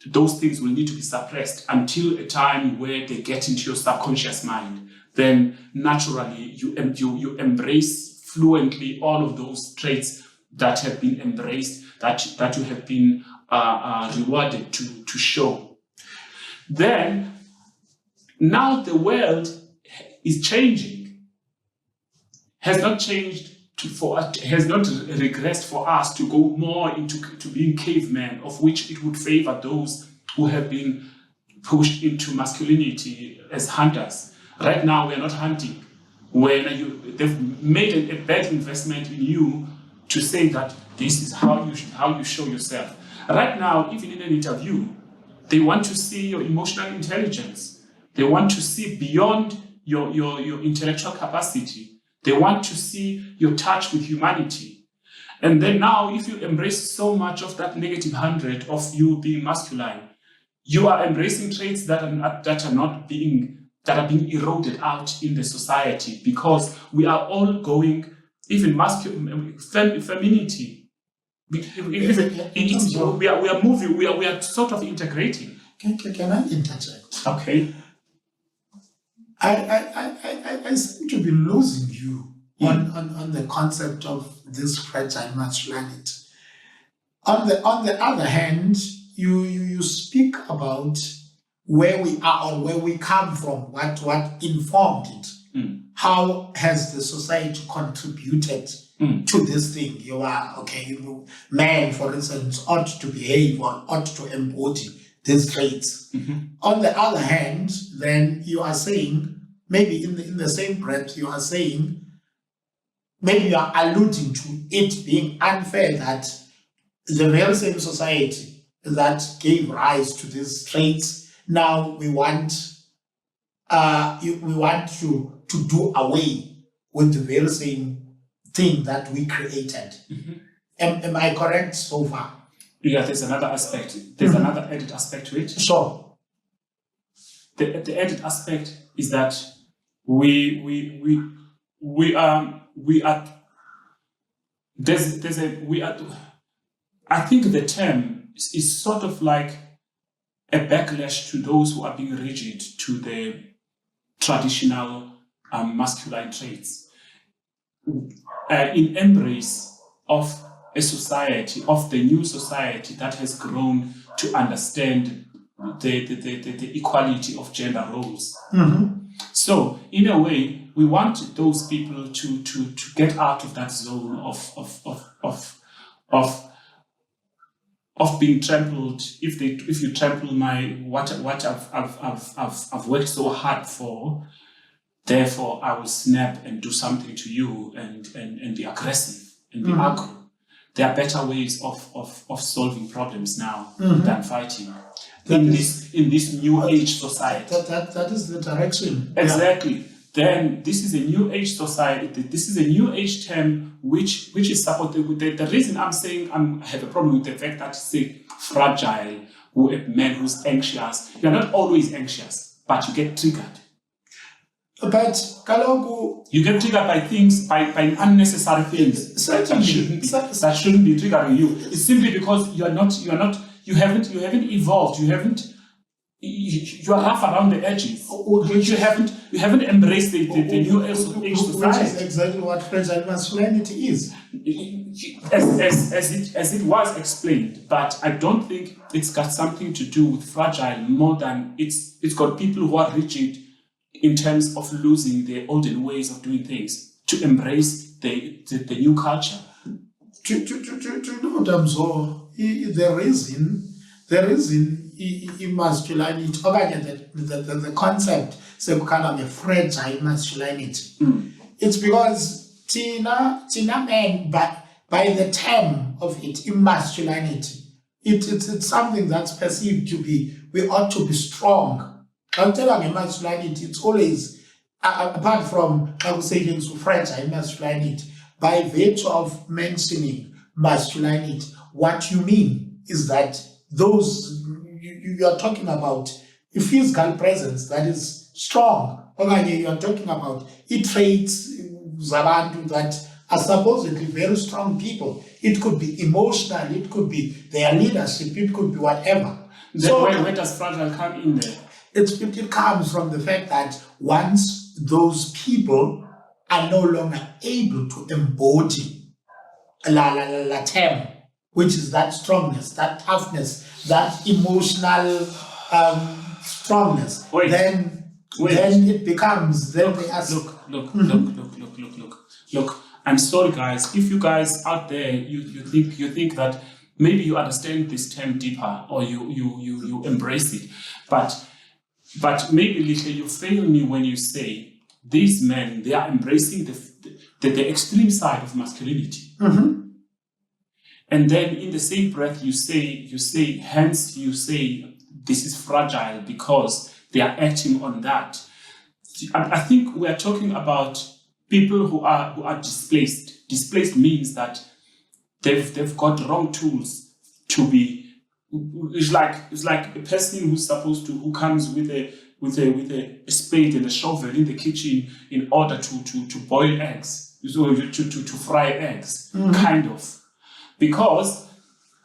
those things will need to be suppressed until a time where they get into your subconscious mind. Then naturally you embrace fluently all of those traits that have been embraced, that you have been rewarded to show. Then now the world is changing. Has not changed has not regressed for us to go more to being cavemen, of which it would favor those who have been pushed into masculinity as hunters. Right now, we are not hunting. They've made a bad investment in you to say that this is how you show yourself. Right now, even in an interview, they want to see your emotional intelligence. They want to see beyond your intellectual capacity. They want to see your touch with humanity. And then now, if you embrace so much of that negative 100 of you being masculine, you are embracing traits that are being eroded out in the society, because we are all going, even femininity. We are moving. We are sort of integrating. Can I interject? Okay. I seem to be losing you on the concept of this fragile masculinity. On the other hand, you speak about where we are or where we come from, what informed it. How has the society contributed to this thing? You are, man, for instance, ought to behave or ought to embody these traits. On the other hand, then you are saying, maybe in the same breath, you are saying, maybe you are alluding to it being unfair that the very same society that gave rise to these traits, now we want to do away with the very same thing that we created. Am I correct so far? Yeah, there's another aspect. There's another added aspect to it. Sure. The added aspect is that we are. I think the term is sort of like a backlash to those who are being rigid to the traditional masculine traits. In embrace of a society, of the new society that has grown to understand the equality of gender roles. So, in a way, we want those people to get out of that zone of being trampled. If you trample what I've worked so hard for, therefore I will snap and do something to you and be aggressive and be aggro. There are better ways of solving problems now than fighting. In this new age society. That is the direction. Exactly. Yeah. Then this is a new age society. This is a new age term which is supported with the reason I'm saying I have a problem with the fact that say fragile, or a man who's anxious. You're not always anxious, but you get triggered. But Kalogu, you get triggered by things, by unnecessary things that shouldn't be triggering you. It's simply because you haven't evolved. You are rough around the edges. You haven't embraced the new age society. Which is exactly what fragile masculinity is. As it was explained, but I don't think it's got something to do with fragile more than it's got people who are rigid in terms of losing their olden ways of doing things to embrace the new culture. The reason masculinity, the concept sekukhala fragile masculinity. It's because tina men by the term of it, masculinity, it's something that's perceived to be, we ought to be strong. I'm telling you, masculinity, it's always, apart from, I would say, fragile masculinity, by virtue of mentioning masculinity, what you mean is that those you are talking about a physical presence that is strong. Okay, you are talking about traits zabantu that are supposedly very strong people. It could be emotional, it could be their leadership, it could be whatever. So where does fragile come in there? It comes from the fact that once those people are no longer able to embody la term, which is that strongness, that toughness, that emotional strongness, then it becomes. Then Look. I'm sorry, guys. If you guys out there, you think that maybe you understand this term deeper or you embrace it, but maybe Lihle, you fail me when you say these men, they are embracing the extreme side of masculinity. And then in the same breath you say this is fragile because they are acting on that. I think we are talking about people who are displaced. Displaced means that they've got wrong tools to be. It's like a person who comes with a spade and a shovel in the kitchen in order to boil eggs, so to fry eggs, kind of. Because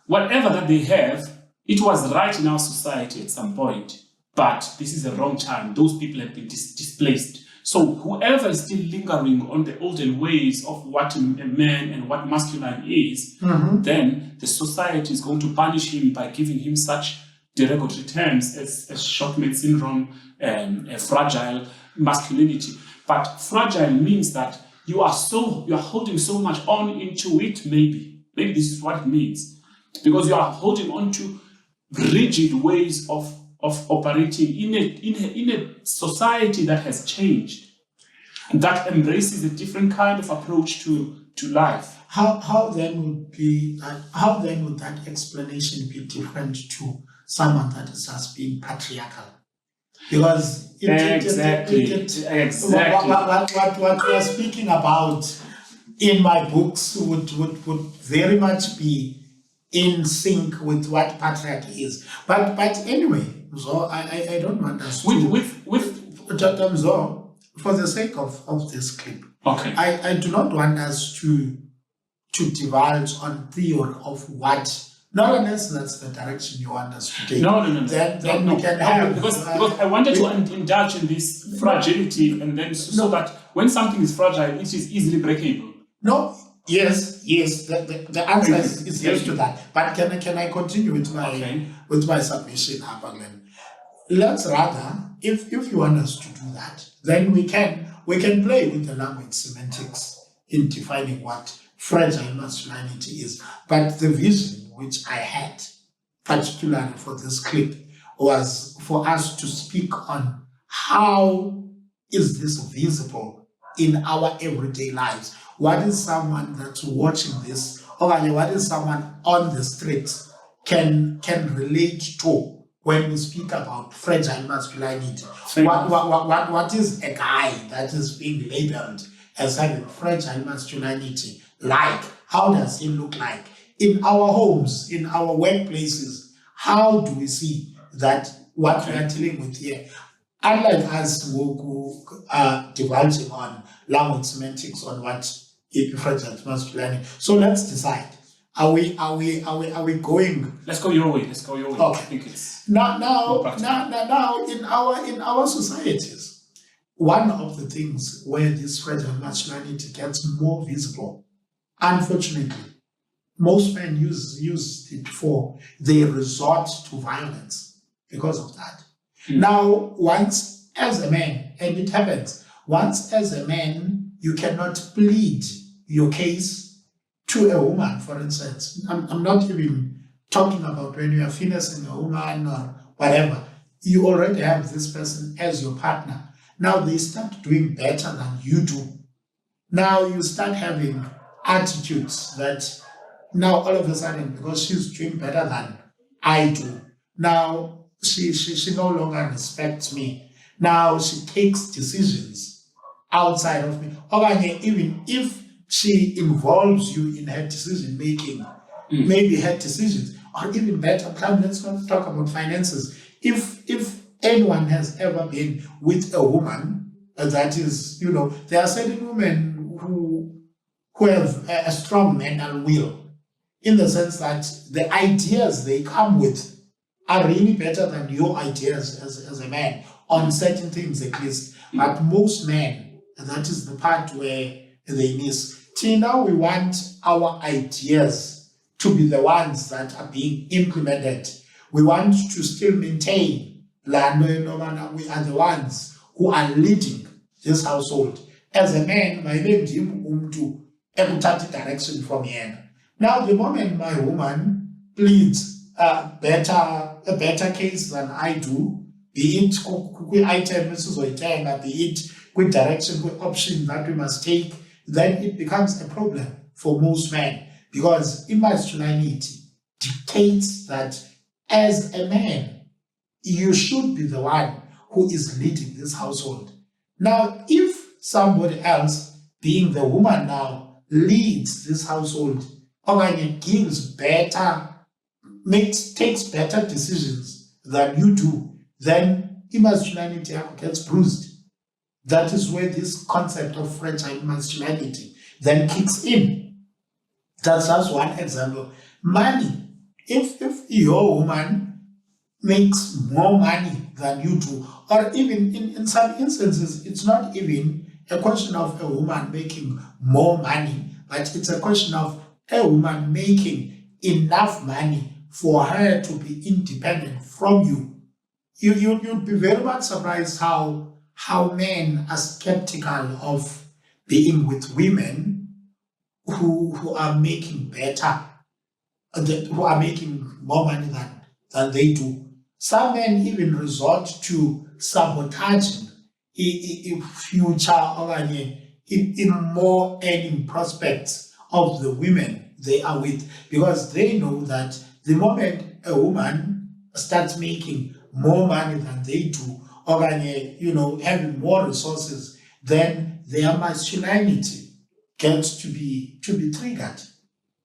whatever that they have, it was right in our society at some point, but this is the wrong time. Those people have been displaced. So whoever is still lingering on the olden ways of what a man and what masculine is, then the society is going to punish him by giving him such derogatory terms as Shockman syndrome and fragile masculinity. But fragile means that you are holding so much on into it. Maybe this is what it means, because you are holding on to rigid ways of operating in a society that has changed, and that embraces a different kind of approach to life. How then would that explanation be different to someone that is just being patriarchal? Because exactly. What we are speaking about in my books would very much be in sync with what patriarchy is. But anyway, so I don't want us for the sake of this clip. Okay. I do not want us to divulge on theory of what, not unless that's the direction you want us to take. No. Then we can have because I wanted to indulge in this fragility, and then so that when something is fragile, it is easily breakable. No, Yes, yes. The answer is yes to that. But can I continue with my submission, Glenn? Let's rather, if you want us to do that, then we can play with the language semantics in defining what fragile masculinity is. But the vision which I had, particularly for this clip, was for us to speak on how is this visible in our everyday lives. What is someone that's watching this, or what is someone on the streets can relate to when we speak about fragile masculinity? What is a guy that is being labeled as having fragile masculinity like? How does it look like in our homes, in our workplaces? How do we see that what we are dealing with here? Unlike us who are divulging on language semantics on what is fragile masculinity. So let's decide. Are we going? Let's go your way. Okay. I think it's now in our societies, one of the things where this fragile masculinity gets more visible, unfortunately, most men use it for they resort to violence because of that. Now, once as a man, and it happens, once as a man, you cannot plead your case to a woman, for instance. I'm not even talking about when you are finessing a woman or whatever. You already have this person as your partner. Now they start doing better than you do. Now you start having attitudes that now all of a sudden, because she's doing better than I do, now she no longer respects me. Now she takes decisions outside of me. Or even if she involves you in her decision making, maybe her decisions, or even better, let's not talk about finances. If anyone has ever been with a woman that is, there are certain women who have a strong mental will, in the sense that the ideas they come with are really better than your ideas as a man on certain things at least. But most men, that is the part where they miss. Tina, we want our ideas to be the ones that are being implemented. We want to still maintain Lando, we are the ones who are leading this household. As a man, my name to direction from here. Now, the moment my woman pleads a better case than I do, be it item, be it quick direction, quick option that we must take, then it becomes a problem for most men, because masculinity dictates that as a man, you should be the one who is leading this household. Now, if somebody else, being the woman now, leads this household, or gives better, takes better decisions than you do, then masculinity gets bruised. That is where this concept of fragile masculinity then kicks in. That's just one example. Money. If your woman makes more money than you do, or even in some instances, it's not even a question of a woman making more money, but it's a question of a woman making enough money for her to be independent from you. You'd be very much surprised how men are skeptical of being with women who are making better, who are making more money than they do. Some men even resort to sabotaging in future or in more earning prospects of the women they are with, because they know that the moment a woman starts making more money than they do, or having more resources, then their masculinity gets to be triggered.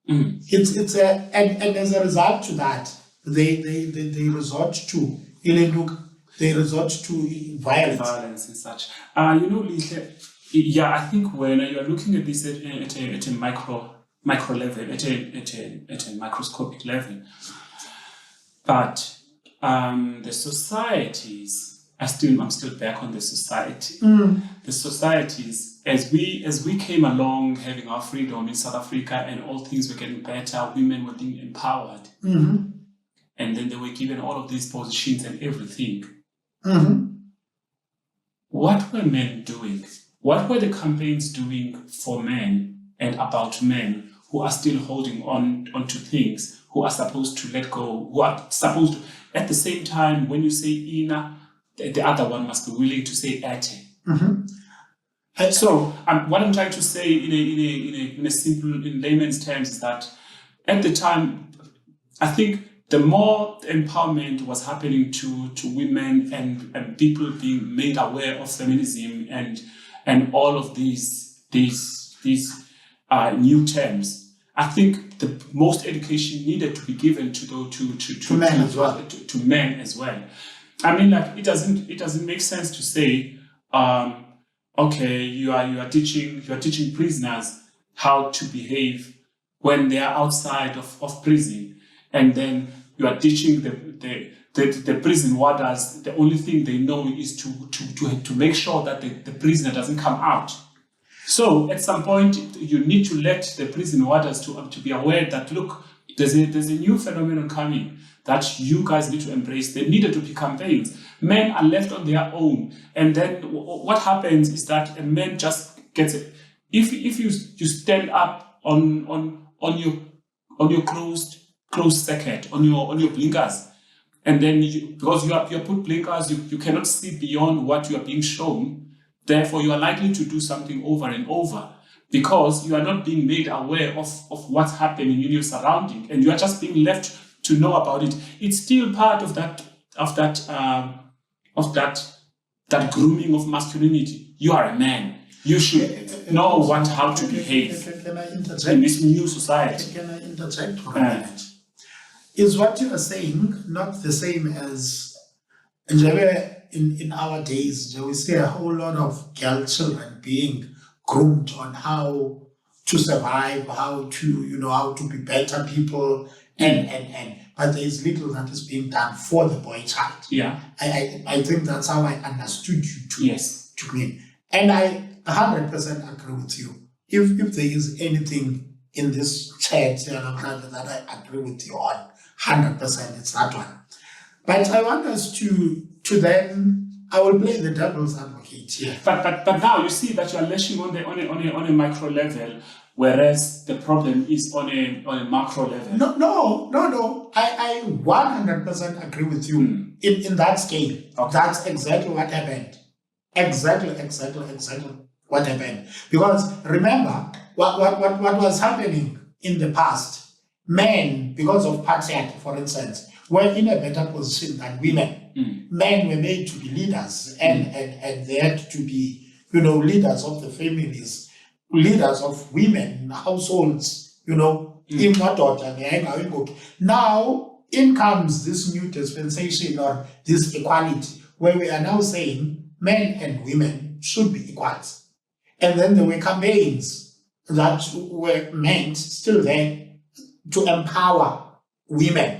It's and as a result to that, they resort to violence and such. Yeah, I think when you're looking at this at a micro level, at a microscopic level, but the societies I'm still back on the society. The societies, as we came along, having our freedom in South Africa, and all things were getting better, women were being empowered, and then they were given all of these positions and everything. What were men doing? What were the campaigns doing for men and about men who are still holding on to things, who are supposed to let go, who are supposed to, at the same time, when you say Ina, the other one must be willing to say Ate. So what I'm trying to say in a simple, in layman's terms, is that at the time, I think the more empowerment was happening to women and people being made aware of feminism and all of these new terms, I think the most education needed to be given to men as well. To men as well. I mean, like it doesn't make sense to say, okay, you are teaching prisoners how to behave when they are outside of prison, and then you are teaching the prison warders, the only thing they know is to make sure that the prisoner doesn't come out. So at some point, you need to let the prison warders to be aware that, look, there's a new phenomenon coming that you guys need to embrace. There needed to be campaigns. Men are left on their own, and then what happens is that a man just gets it. If you stand up on your closed circuit, on your blinkers, and then because you put blinkers, you cannot see beyond what you are being shown. Therefore, you are likely to do something over and over because you are not being made aware of what's happening in your surrounding, and you are just being left to know about it. It's still part of that grooming of masculinity. You are a man. You should know how to behave Can I interject? in this new society. Can I interject for a minute? Is what you are saying not the same as in our days? We see a whole lot of girl children being groomed on how to survive, how to be better people, and but there is little that is being done for the boy child. Yeah. I think that's how I understood you to mean. And I 100% agree with you. If there is anything in this chat that I agree with you on, 100%, it's that one. But I want us to then, I will play the devil's advocate here. But now you see that you are lashing on a micro level, whereas the problem is on a macro level. No. I 100% agree with you in that scale. Okay. That's exactly what happened. Exactly what happened. Because remember, what was happening in the past, men, because of patriarchy, for instance, were in a better position than women. Men were made to be leaders and they had to be, leaders of the families, leaders of women, households, Now, in comes this new dispensation or this equality, where we are now saying men and women should be equals. And then there were campaigns that were meant, still there, to empower women.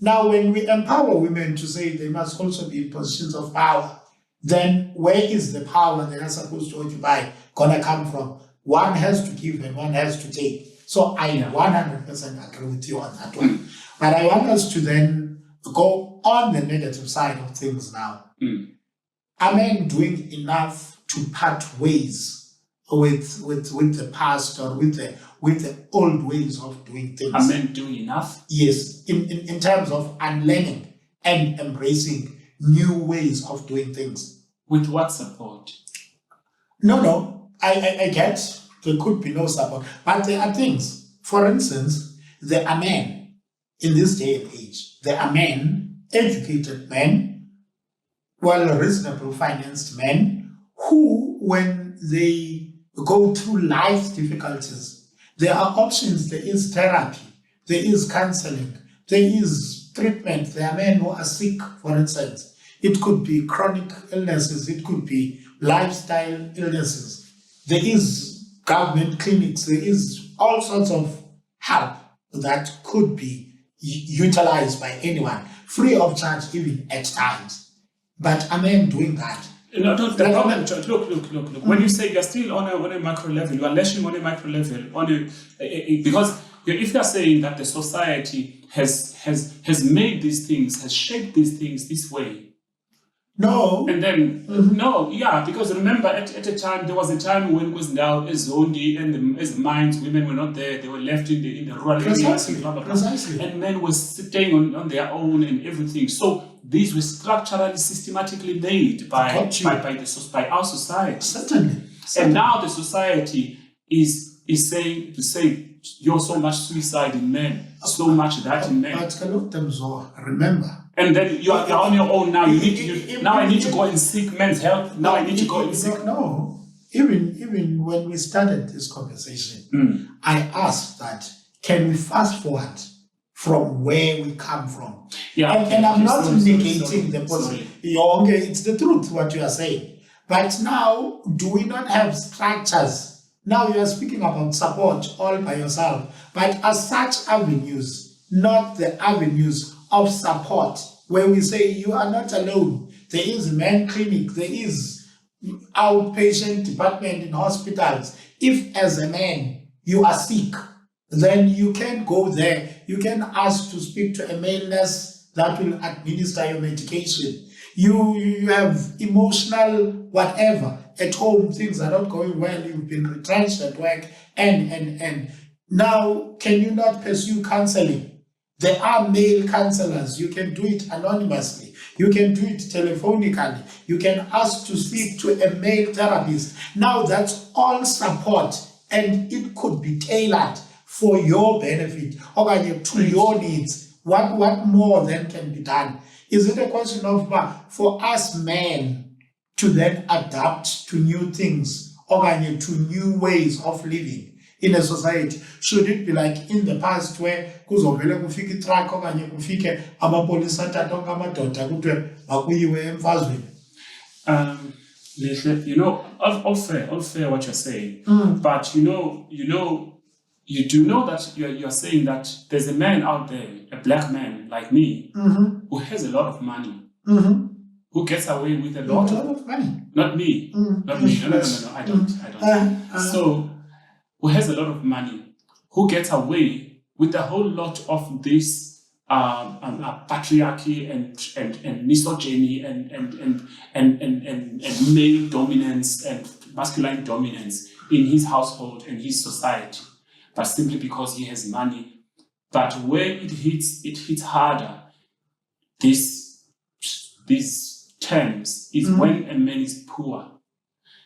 Now, when we empower women to say they must also be in positions of power, then where is the power they are supposed to occupy gonna come from? One has to give and one has to take. So I 100% agree with you on that one. But I want us to then go on the negative side of things now. Are men doing enough to part ways with the past or with the old ways of doing things? Are men doing enough? Yes, in terms of unlearning and embracing new ways of doing things. With what support? No, I get there could be no support, but there are things. For instance, there are men in this day and age. There are men, educated men, well, reasonable financed men, who, when they go through life difficulties, there are options. There is therapy, there is counseling, there is treatment. There are men who are sick, for instance. It could be chronic illnesses, it could be lifestyle illnesses. There is government clinics, there is all sorts of help that could be utilized by anyone, free of charge even at times. but are men doing that? No, the problem. Look. When you say you're still on a micro level, you are lashing on a micro level because if you are saying that the society has made these things, has shaped these things this way. No. And then because remember at a time there was a time when it was now Zondi and as mines, women were not there, they were left in the rural areas and blah, blah, blah. Precisely. And men were staying on their own and everything. So these were structurally, systematically made by our society. Certainly. And now the society is saying you're so much suicide in men, so much that in men. But remember. And then you're on your own now. I need to go and seek men's help. Now I need to go and seek. No. Even when we started this conversation, I asked that, can we fast forward from where we come from? Yeah. And I'm not negating the positive. Okay, it's the truth what you are saying. But now, do we not have structures? Now you are speaking about support all by yourself, but as such avenues, not the avenues of support, where we say you are not alone. There is men clinic, there is outpatient department in hospitals. If as a man you are sick, then you can go there. You can ask to speak to a male nurse that will administer your medication. You have emotional whatever at home, things are not going well, you've been retrenched at work, and now can you not pursue counseling? There are male counselors. You can do it anonymously. You can do it telephonically. You can ask to speak to a male therapist. Now that's all support, and it could be tailored for your benefit or to your needs. What more then can be done? Is it a question of for us men to then adapt to new things or to new ways of living in a society? Should it be like in the past where kuzovele kufike truck okanye kufike amapolisa athatha amadoda kuthiwe makuyiwe emfazweni? All fair what you're saying. But you do know that you're saying that there's a man out there, a black man like me, who has a lot of money, who gets away with a lot of money. Not me. Not me. No, I don't. So, who has a lot of money, who gets away with a whole lot of this patriarchy and misogyny and male dominance and masculine dominance in his household and his society, but simply because he has money. But where it hits harder, these terms is when a man is poor.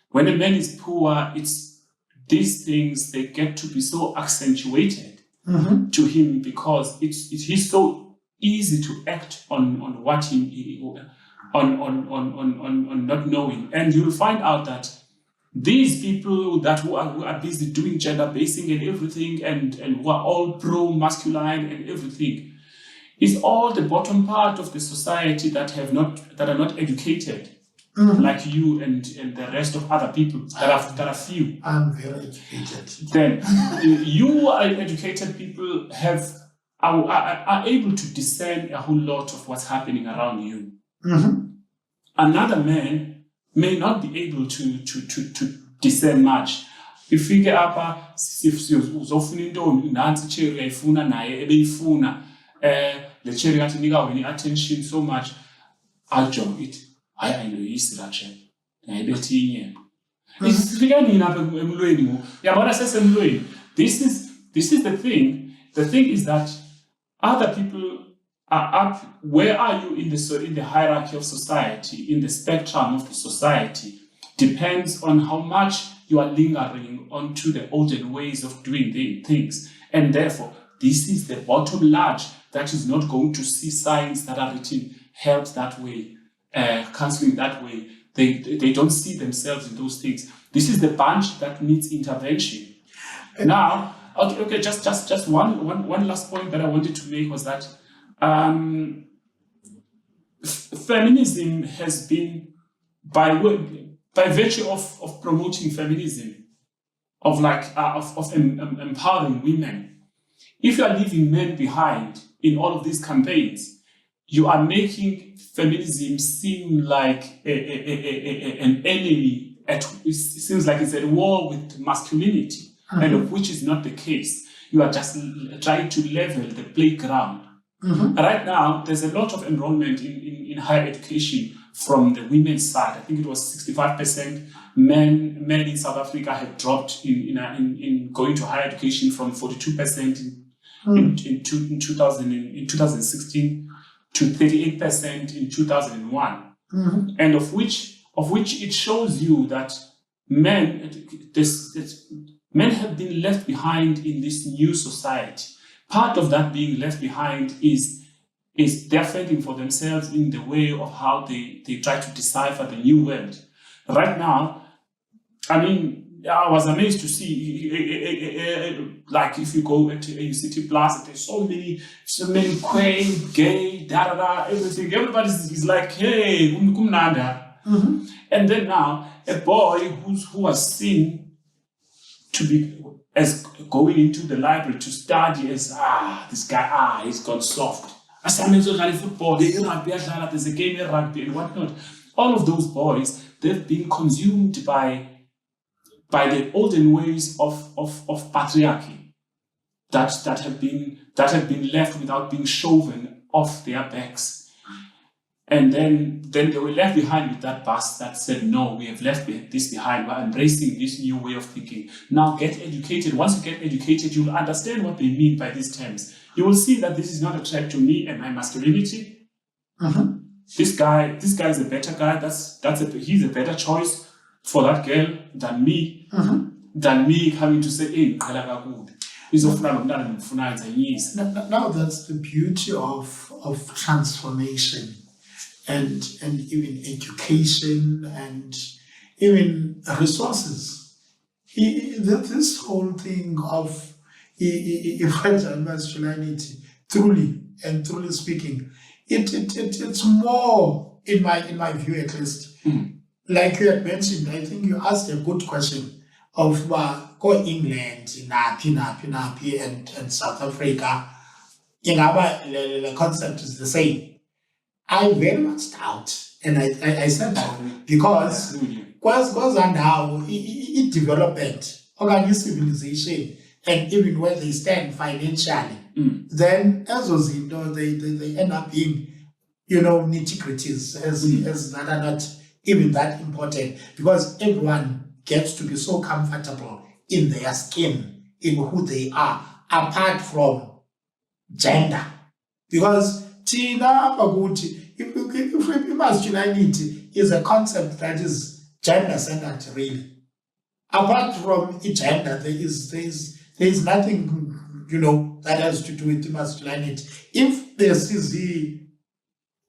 When a man is poor, it's these things, they get to be so accentuated to him because he's so easy to act on what on not knowing. And you'll find out that these people who are busy doing gender basing and everything and who are all pro-masculine and everything is all the bottom part of the society that are not educated. Like you and the rest of other people that are few. I'm very educated. Then you are educated people are able to discern a whole lot of what's happening around you. Another man may not be able to discern much. Ifike apha uzofuna into nansi cherry ayifuna naye ebeyifuna le cherry yathi nika wena attention so much ajonge it. I know is that nayibethi isifika nini apha emlweni ngo yabona sesemlweni. This is the thing. The thing is that other people are up. Where are you in the hierarchy of society, in the spectrum of the society, depends on how much you are lingering onto the olden ways of doing things. And therefore, this is the bottom large that is not going to see signs that are written, help that way, counseling that way. They don't see themselves in those things. This is the bunch that needs intervention. Now, okay, just one last point that I wanted to make was that feminism has been, by virtue of promoting feminism, of empowering women. If you are leaving men behind in all of these campaigns, you are making feminism seem like an enemy. It seems like it's at war with masculinity, and of which is not the case. You are just trying to level the playground. Right now, there's a lot of enrollment in higher education from the women's side. I think it was 65%. Men in South Africa have dropped in going to higher education from 42% in 2016 to 38% in 2001, and of which it shows you that men have been left behind in this new society. Part of that being left behind is they're fending for themselves in the way of how they try to decipher the new world. Right now, I mean, I was amazed to see, like if you go to UCT Plus, there's so many queer, gay, everything. Everybody is like, hey, kumnanda. And then now, a boy who was seen to be as going into the library to study as this guy, he's gone soft. As I'm into football, there's a game in rugby and whatnot. All of those boys, they've been consumed by the olden ways of patriarchy that have been left without being shoven off their backs. And then they were left behind with that bus that said, no, we have left this behind. We're embracing this new way of thinking. Now get educated. Once you get educated, you'll understand what they mean by these terms. You will see that this is not a threat to me and my masculinity. This guy is a better guy. He's a better choice for that girl than me. Than me coming to say, hey, now that's the beauty of transformation. And even education and even resources. This whole thing of fragile masculinity, truly speaking, it's more, in my view at least, like you had mentioned. I think you asked a good question of go England, Napi, and South Africa. The concept is the same. I very much doubt, and I said that because now development, civilization, and even where they stand financially, then as was they end up being, nitty-gritties as that are not even that important, because everyone gets to be so comfortable in their skin, in who they are, apart from gender, because if masculinity is a concept that is gender-centered, really. Apart from gender, there is nothing, that has to do with masculinity. If this is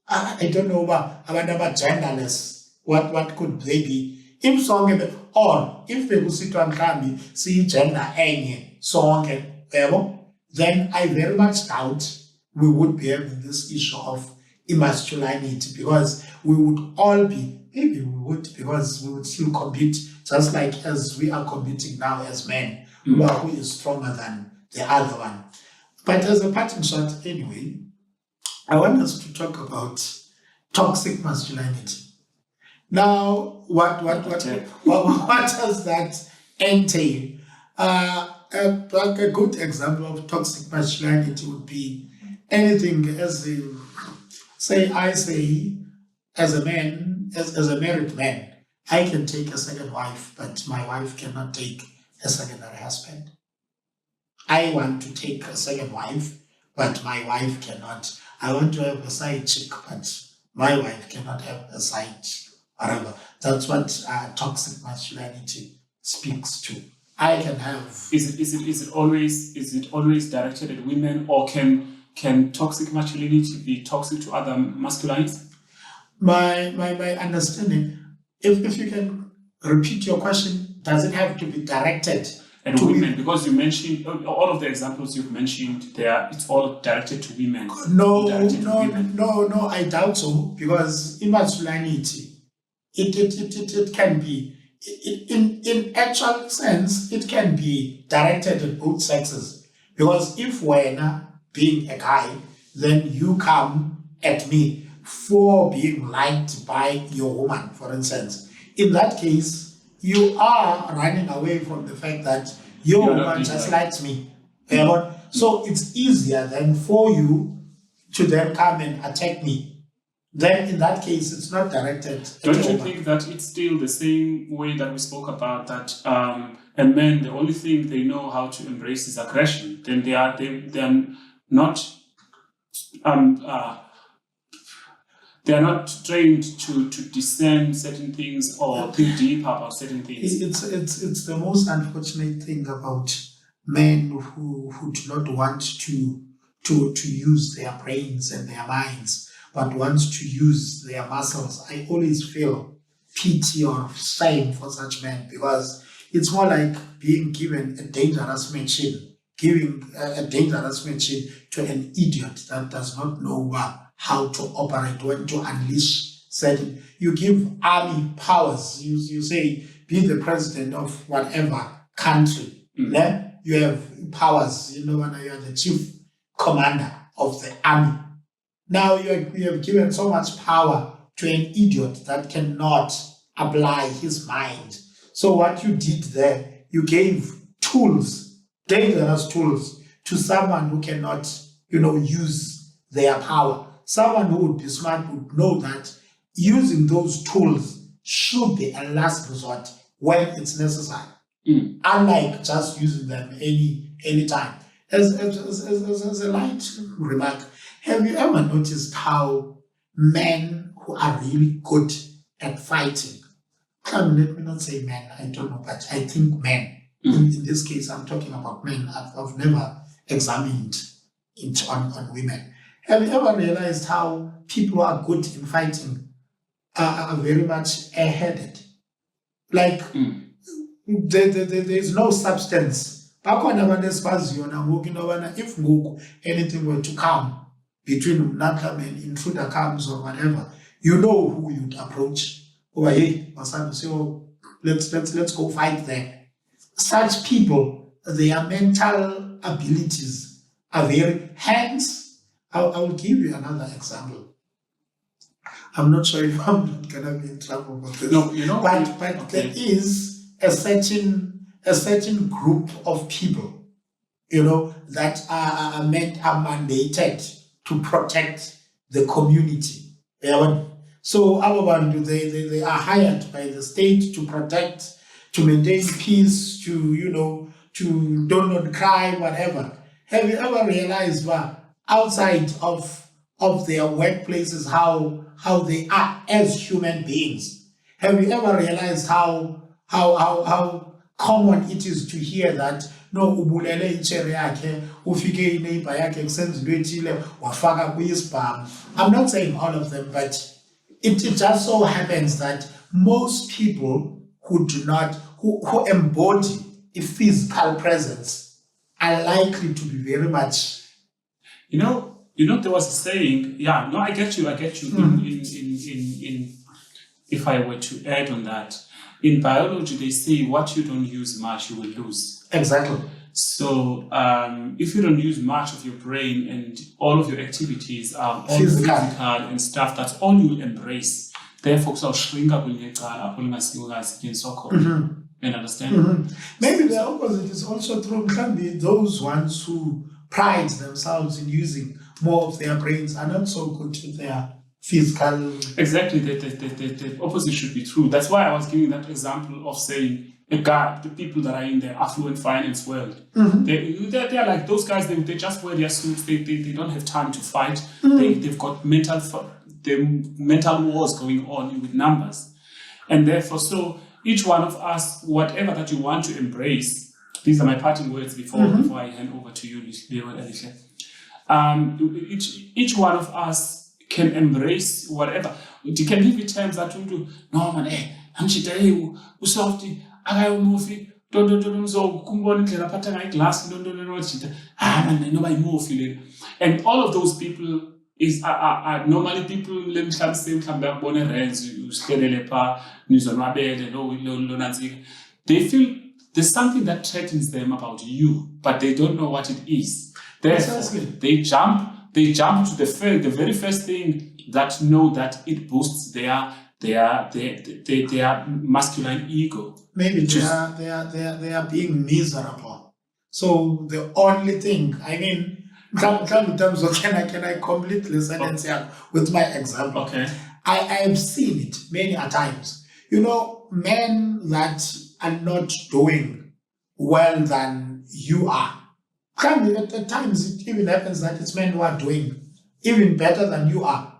I don't know about genderless, what could they be? If song or if they will sit on Kambi, see gender song, then I very much doubt we would be having this issue of emasculinity, because we would all be, maybe we would, because we would still compete just like as we are competing now as men, who is stronger than the other one. But as a parting shot anyway, I want us to talk about toxic masculinity. Now, what does that entail? A good example of toxic masculinity would be anything as as a man, as a married man, I can take a second wife, but my wife cannot take a secondary husband. I want to take a second wife, but my wife cannot. I want to have a side chick, but my wife cannot have a side whatever. That's what toxic masculinity speaks to. I can have. Is it always directed at women, or can toxic masculinity be toxic to other masculines? My understanding, if you can repeat your question, does it have to be directed and to women? Because you mentioned all of the examples you've mentioned there, it's all directed to women. No, I doubt so, because in masculinity, it can be, in actual sense, it can be directed at both sexes. Because if when being a guy, then you come at me for being liked by your woman, for instance. In that case, you are running away from the fact that your You're not woman being just liked. likes me. You know? So it's easier then for you to then come and attack me. Then in that case, it's not directed at Don't your you woman. think that it's still the same way that we spoke about that and men, the only thing they know how to embrace is aggression? Then they are not they are not trained to discern certain things or think deep about certain things. It's the most unfortunate thing about men who do not want to use their brains and their minds, but wants to use their muscles. I always feel pity or shame for such men, because it's more like being given a dangerous machine, giving a dangerous machine to an idiot that does not know how to operate, when to unleash certain. You give army powers. You say, be the president of whatever country. Then you have powers. You know, when you are the chief commander of the army. Now you have given so much power to an idiot that cannot apply his mind. So what you did there, you gave tools, dangerous tools, to someone who cannot, use their power. Someone who would be smart would know that using those tools should be a last resort when it's necessary, unlike just using them any time. As a light remark, have you ever noticed how men who are really good at fighting, let me not say men, I don't know, but I think men, in this case, I'm talking about men. I've never examined it on women. Have you ever realized how people who are good in fighting are very much airheaded? Like, there's no substance. If anything were to come between Nakam and intruder comes or whatever, you know who you'd approach. Oh, hey, so let's go fight there. Such people, their mental abilities are very. Hence, I will give you another example. I'm not sure if I'm not gonna be in trouble with this. No, but okay. There is a certain group of people, that are mandated to protect the community. So they are hired by the state to protect, to maintain peace, to don't not cry, whatever. Have you ever realized outside of their workplaces how they are as human beings? Have you ever realized how common it is to hear that no ubulele ichere yakhe ufike ineighbor yakhe kusenza into ethile wafaka kuyisibhamu? I'm not saying all of them, but it just so happens that most people who embody a physical presence are likely to be very much. There was a saying. Yeah, no, I get you. In if I were to add on that, in biology they say what you don't use much, you will lose. Exactly. So if you don't use much of your brain and all of your activities are all Physical and stuff, that's all you embrace. Therefore, so shrink up and understand? Maybe the opposite is also true. Can be those ones who pride themselves in using more of their brains are not so good with their physical. Exactly, the opposite should be true. That's why I was giving that example of saying the people that are in the affluent finance world. They're like those guys. They just wear their suits. They don't have time to fight. They've got mental wars going on with numbers, and therefore, so each one of us, whatever that you want to embrace. These are my parting words before I hand over to you, Alicia. Each one of us can embrace whatever. You can give it terms that you do. No man, I'm chita usofty. I movie. Don't so kumboni klela pata ngai glass. No chita. Man, nobody move. And all of those people are normally people. Let me say, come back. Bone rents. Uskelele pa. Nizonwabele. No nanzi. They feel. There's something that threatens them about you, but they don't know what it is. Therefore, they jump they jump to the very first thing that know that it boosts their masculine ego. Maybe they are being miserable. So the only thing, I mean, come in terms of can I complete the sentence here with my example? Okay. I have seen it many a times. You know, men that are not doing well than you are. At times it even happens that it's men who are doing even better than you are.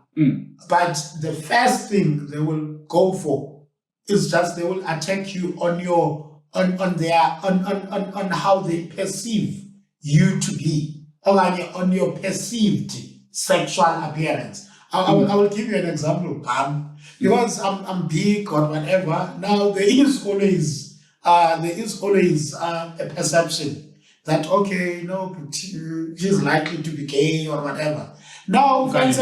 But the first thing they will go for is just they will attack you on your on how they perceive you to be, or on your perceived sexual appearance. I will give you an example, because I'm big or whatever. Now there is always a perception that okay, he's likely to be gay or whatever. Now, which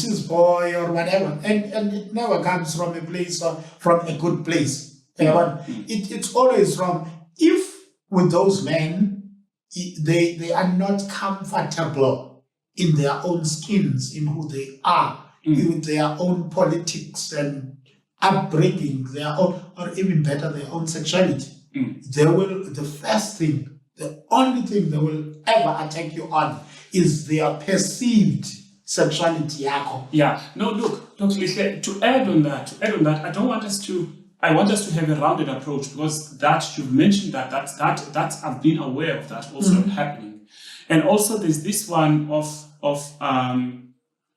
is boy or whatever, and it never comes from a place or from a good place. It's always from, if with those men, they are not comfortable in their own skins, in who they are, with their own politics and upbringing, their own, or even better, their own sexuality. They will, the only thing they will ever attack you on is their perceived sexuality. Yeah. No, look, to add on that, I want us to have a rounded approach, because that you've mentioned that I've been aware of that also happening. And also there's this one of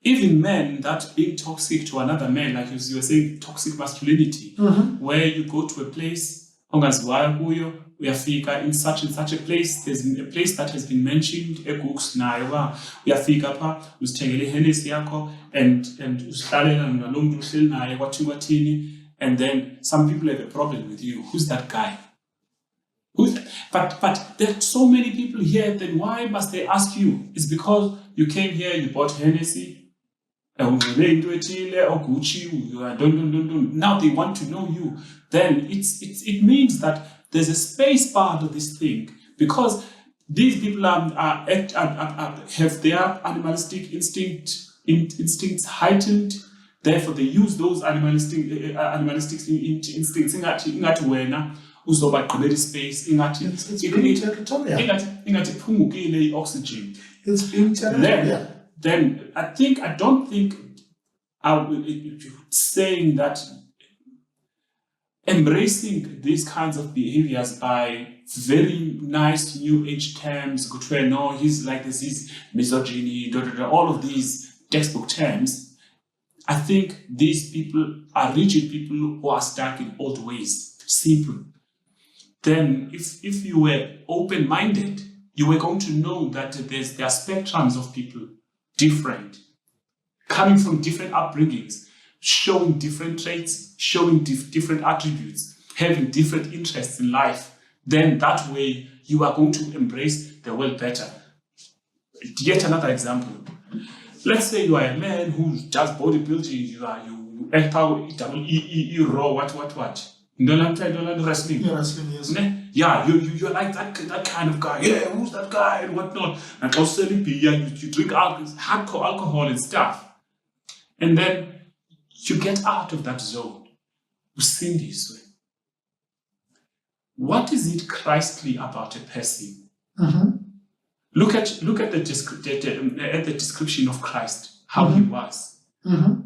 even men that being toxic to another man, like you were saying, toxic masculinity, where you go to a place, uyafika in such and such a place. There's a place that has been mentioned, eGooks nayo uyafika pha uzithengele iHennessy yakho and usihlalela nalo muntu uhleli naye kwathini, and then some people have a problem with you. Who's that guy? But there are so many people here, then why must they ask you? It's because you came here, you bought Hennessy, or Gucci, now they want to know you. Then it means that there's a space part of this thing, because these people have their animalistic instincts heightened. Therefore, they use those animalistic instincts. Ingathi wena uzobagqibela space. It's being territorial. Ingathi phungukile oxygen. It's being territorial. Then I don't think saying that embracing these kinds of behaviors by very nice new age terms, no, he's like this, he's misogyny, all of these textbook terms. I think these people are rigid people who are stuck in old ways. Simple. Then if you were open-minded, you were going to know that there are spectrums of people, different, coming from different upbringings, showing different traits, showing different attributes, having different interests in life. Then that way you are going to embrace the world better. Yet another example. Let's say you are a man who does bodybuilding, you act out raw, what? Wrestling. Yeah, wrestling, yes. Yeah, you're like that kind of guy. Yeah, who's that guy and whatnot. And also selling beer, you drink hardcore alcohol and stuff. And then you get out of that zone. You sin this way. What is it Christly about a person? Look at the description of Christ, how he was.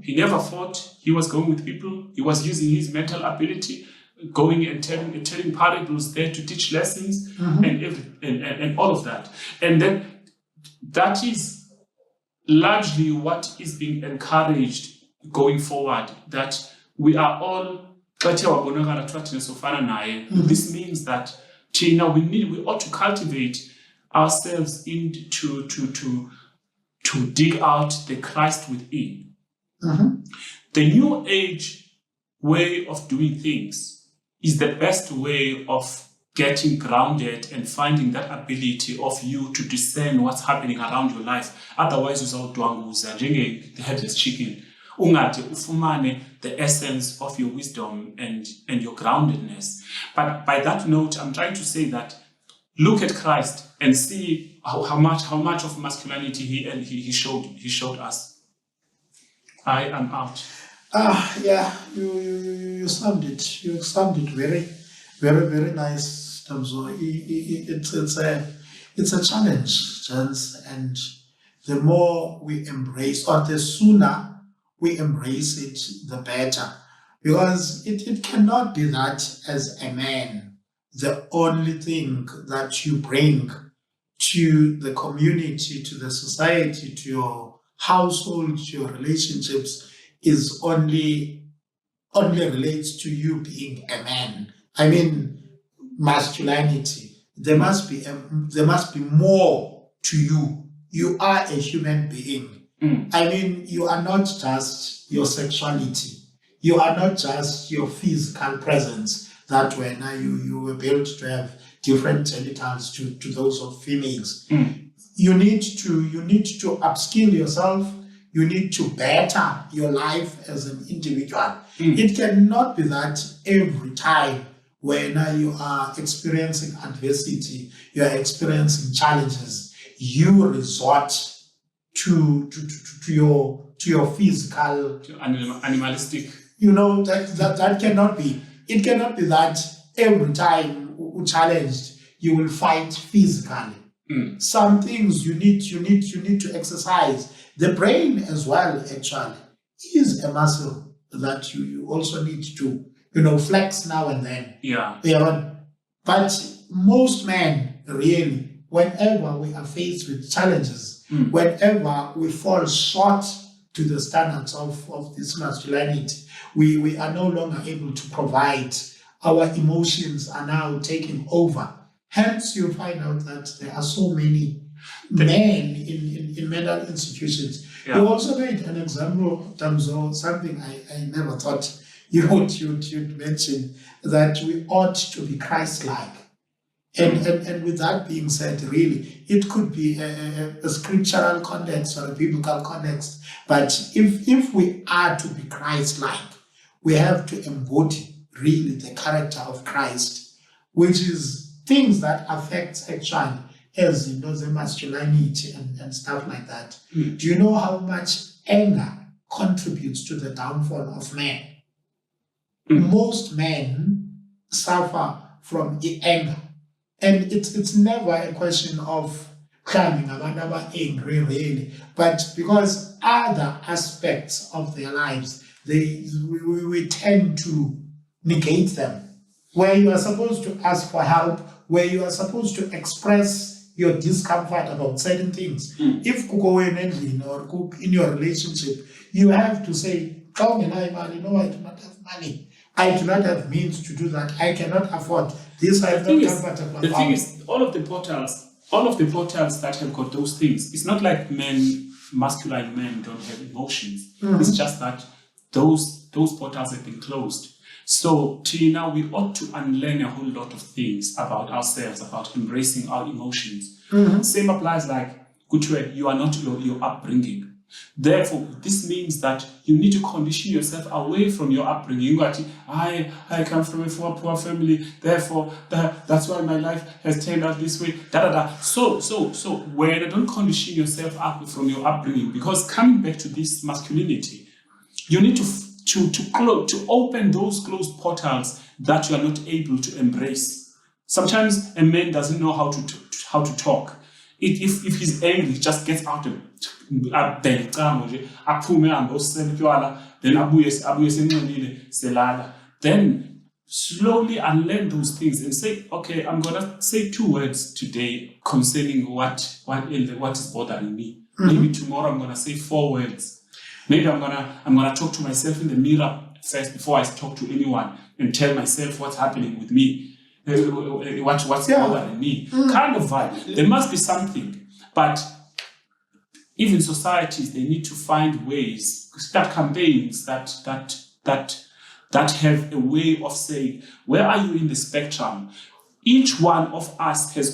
He never fought. He was going with people. He was using his mental ability, going and telling parables there to teach lessons and all of that. And then that is largely what is being encouraged going forward, that we are all this means that we ought to cultivate ourselves into to dig out the Christ within. The new age way of doing things is the best way of getting grounded and finding that ability of you to discern what's happening around your life. Otherwise, uzawudwanguza njenge the headless chicken. Ungade ufumane the essence of your wisdom and your groundedness. But by that note, I'm trying to say that look at Christ and see how much of masculinity he showed us. I am out. Yeah, you summed it. You summed it very nice, Tamzo. It's a challenge, gents, and the more we embrace, or the sooner we embrace it, the better. Because it cannot be that as a man, the only thing that you bring to the community, to the society, to your household, to your relationships is only relates to you being a man. I mean, masculinity. There must be more to you. You are a human being. I mean, you are not just your sexuality. You are not just your physical presence. That way now you were built to have different genitals to those of females. You need to upskill yourself. You need to better your life as an individual. It cannot be that every time when you are experiencing adversity, you are experiencing challenges, you resort to your physical, To animalistic. that cannot be. It cannot be that every time you're challenged, you will fight physically. Some things you need to exercise. The brain as well, actually, is a muscle that you also need to, flex now and then. Yeah. But most men, really, whenever we are faced with challenges, whenever we fall short to the standards of this masculinity, we are no longer able to provide. Our emotions are now taking over. Hence, you find out that there are so many men in mental institutions. Yeah. You also made an example in terms of something I never thought you'd mention, that we ought to be Christ-like. And with that being said, really, it could be a scriptural context or a biblical context. But if we are to be Christ-like, we have to embody really the character of Christ, which is things that affect actually as the masculinity and stuff like that. Do you know how much anger contributes to the downfall of man? Most men suffer from anger. And it's never a question of climbing about angry, really, but because other aspects of their lives, we tend to negate them. Where you are supposed to ask for help, where you are supposed to express your discomfort about certain things. If you go in or in your relationship, you have to say, "Tell me, I do not have money. I do not have means to do that. I cannot afford this. I am not comfortable about." The thing is, all of the portals that have got those things, it's not like masculine men don't have emotions. It's just that those portals have been closed. So Tina, we ought to unlearn a whole lot of things about ourselves, about embracing our emotions. Same applies like, Kutwe, you are not your upbringing. Therefore, this means that you need to condition yourself away from your upbringing. I come from a poor family, therefore that's why my life has turned out this way. So when you don't condition yourself up from your upbringing, because coming back to this masculinity, you need to open those closed portals that you are not able to embrace. Sometimes a man doesn't know how to talk. If he's angry, he just gets out of then then slowly unlearn those things and say, okay, I'm gonna say 2 words today concerning what is bothering me. Maybe tomorrow I'm gonna say 4 words. Maybe I'm gonna talk to myself in the mirror first before I talk to anyone and tell myself what's happening with me, what's bothering me. Kind of vibe. There must be something, but even societies, they need to find ways, start campaigns that have a way of saying, where are you in the spectrum? Each one of us is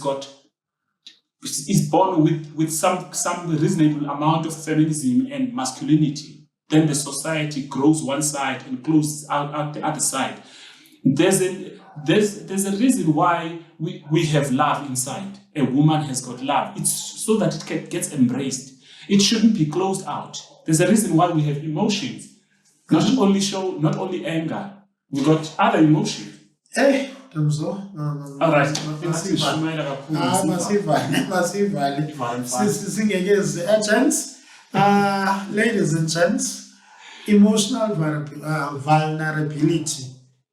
born with some reasonable amount of feminism and masculinity. Then the society grows one side and closes out the other side. There's there's a reason why we have love inside. A woman has got love. It's so that it gets embraced. It shouldn't be closed out. There's a reason why we have emotions. Not only anger. We got other emotions. Hey, Tamzo. All right. Massive agents. Ladies and gents, emotional vulnerability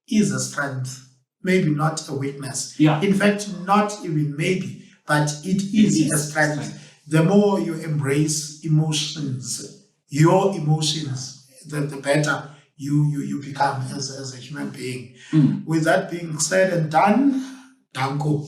is a strength, maybe not a weakness. Yeah. In fact, not even maybe, but it is a strength. The more you embrace emotions, your emotions, the better you become as a human being. With that being said and done, danko.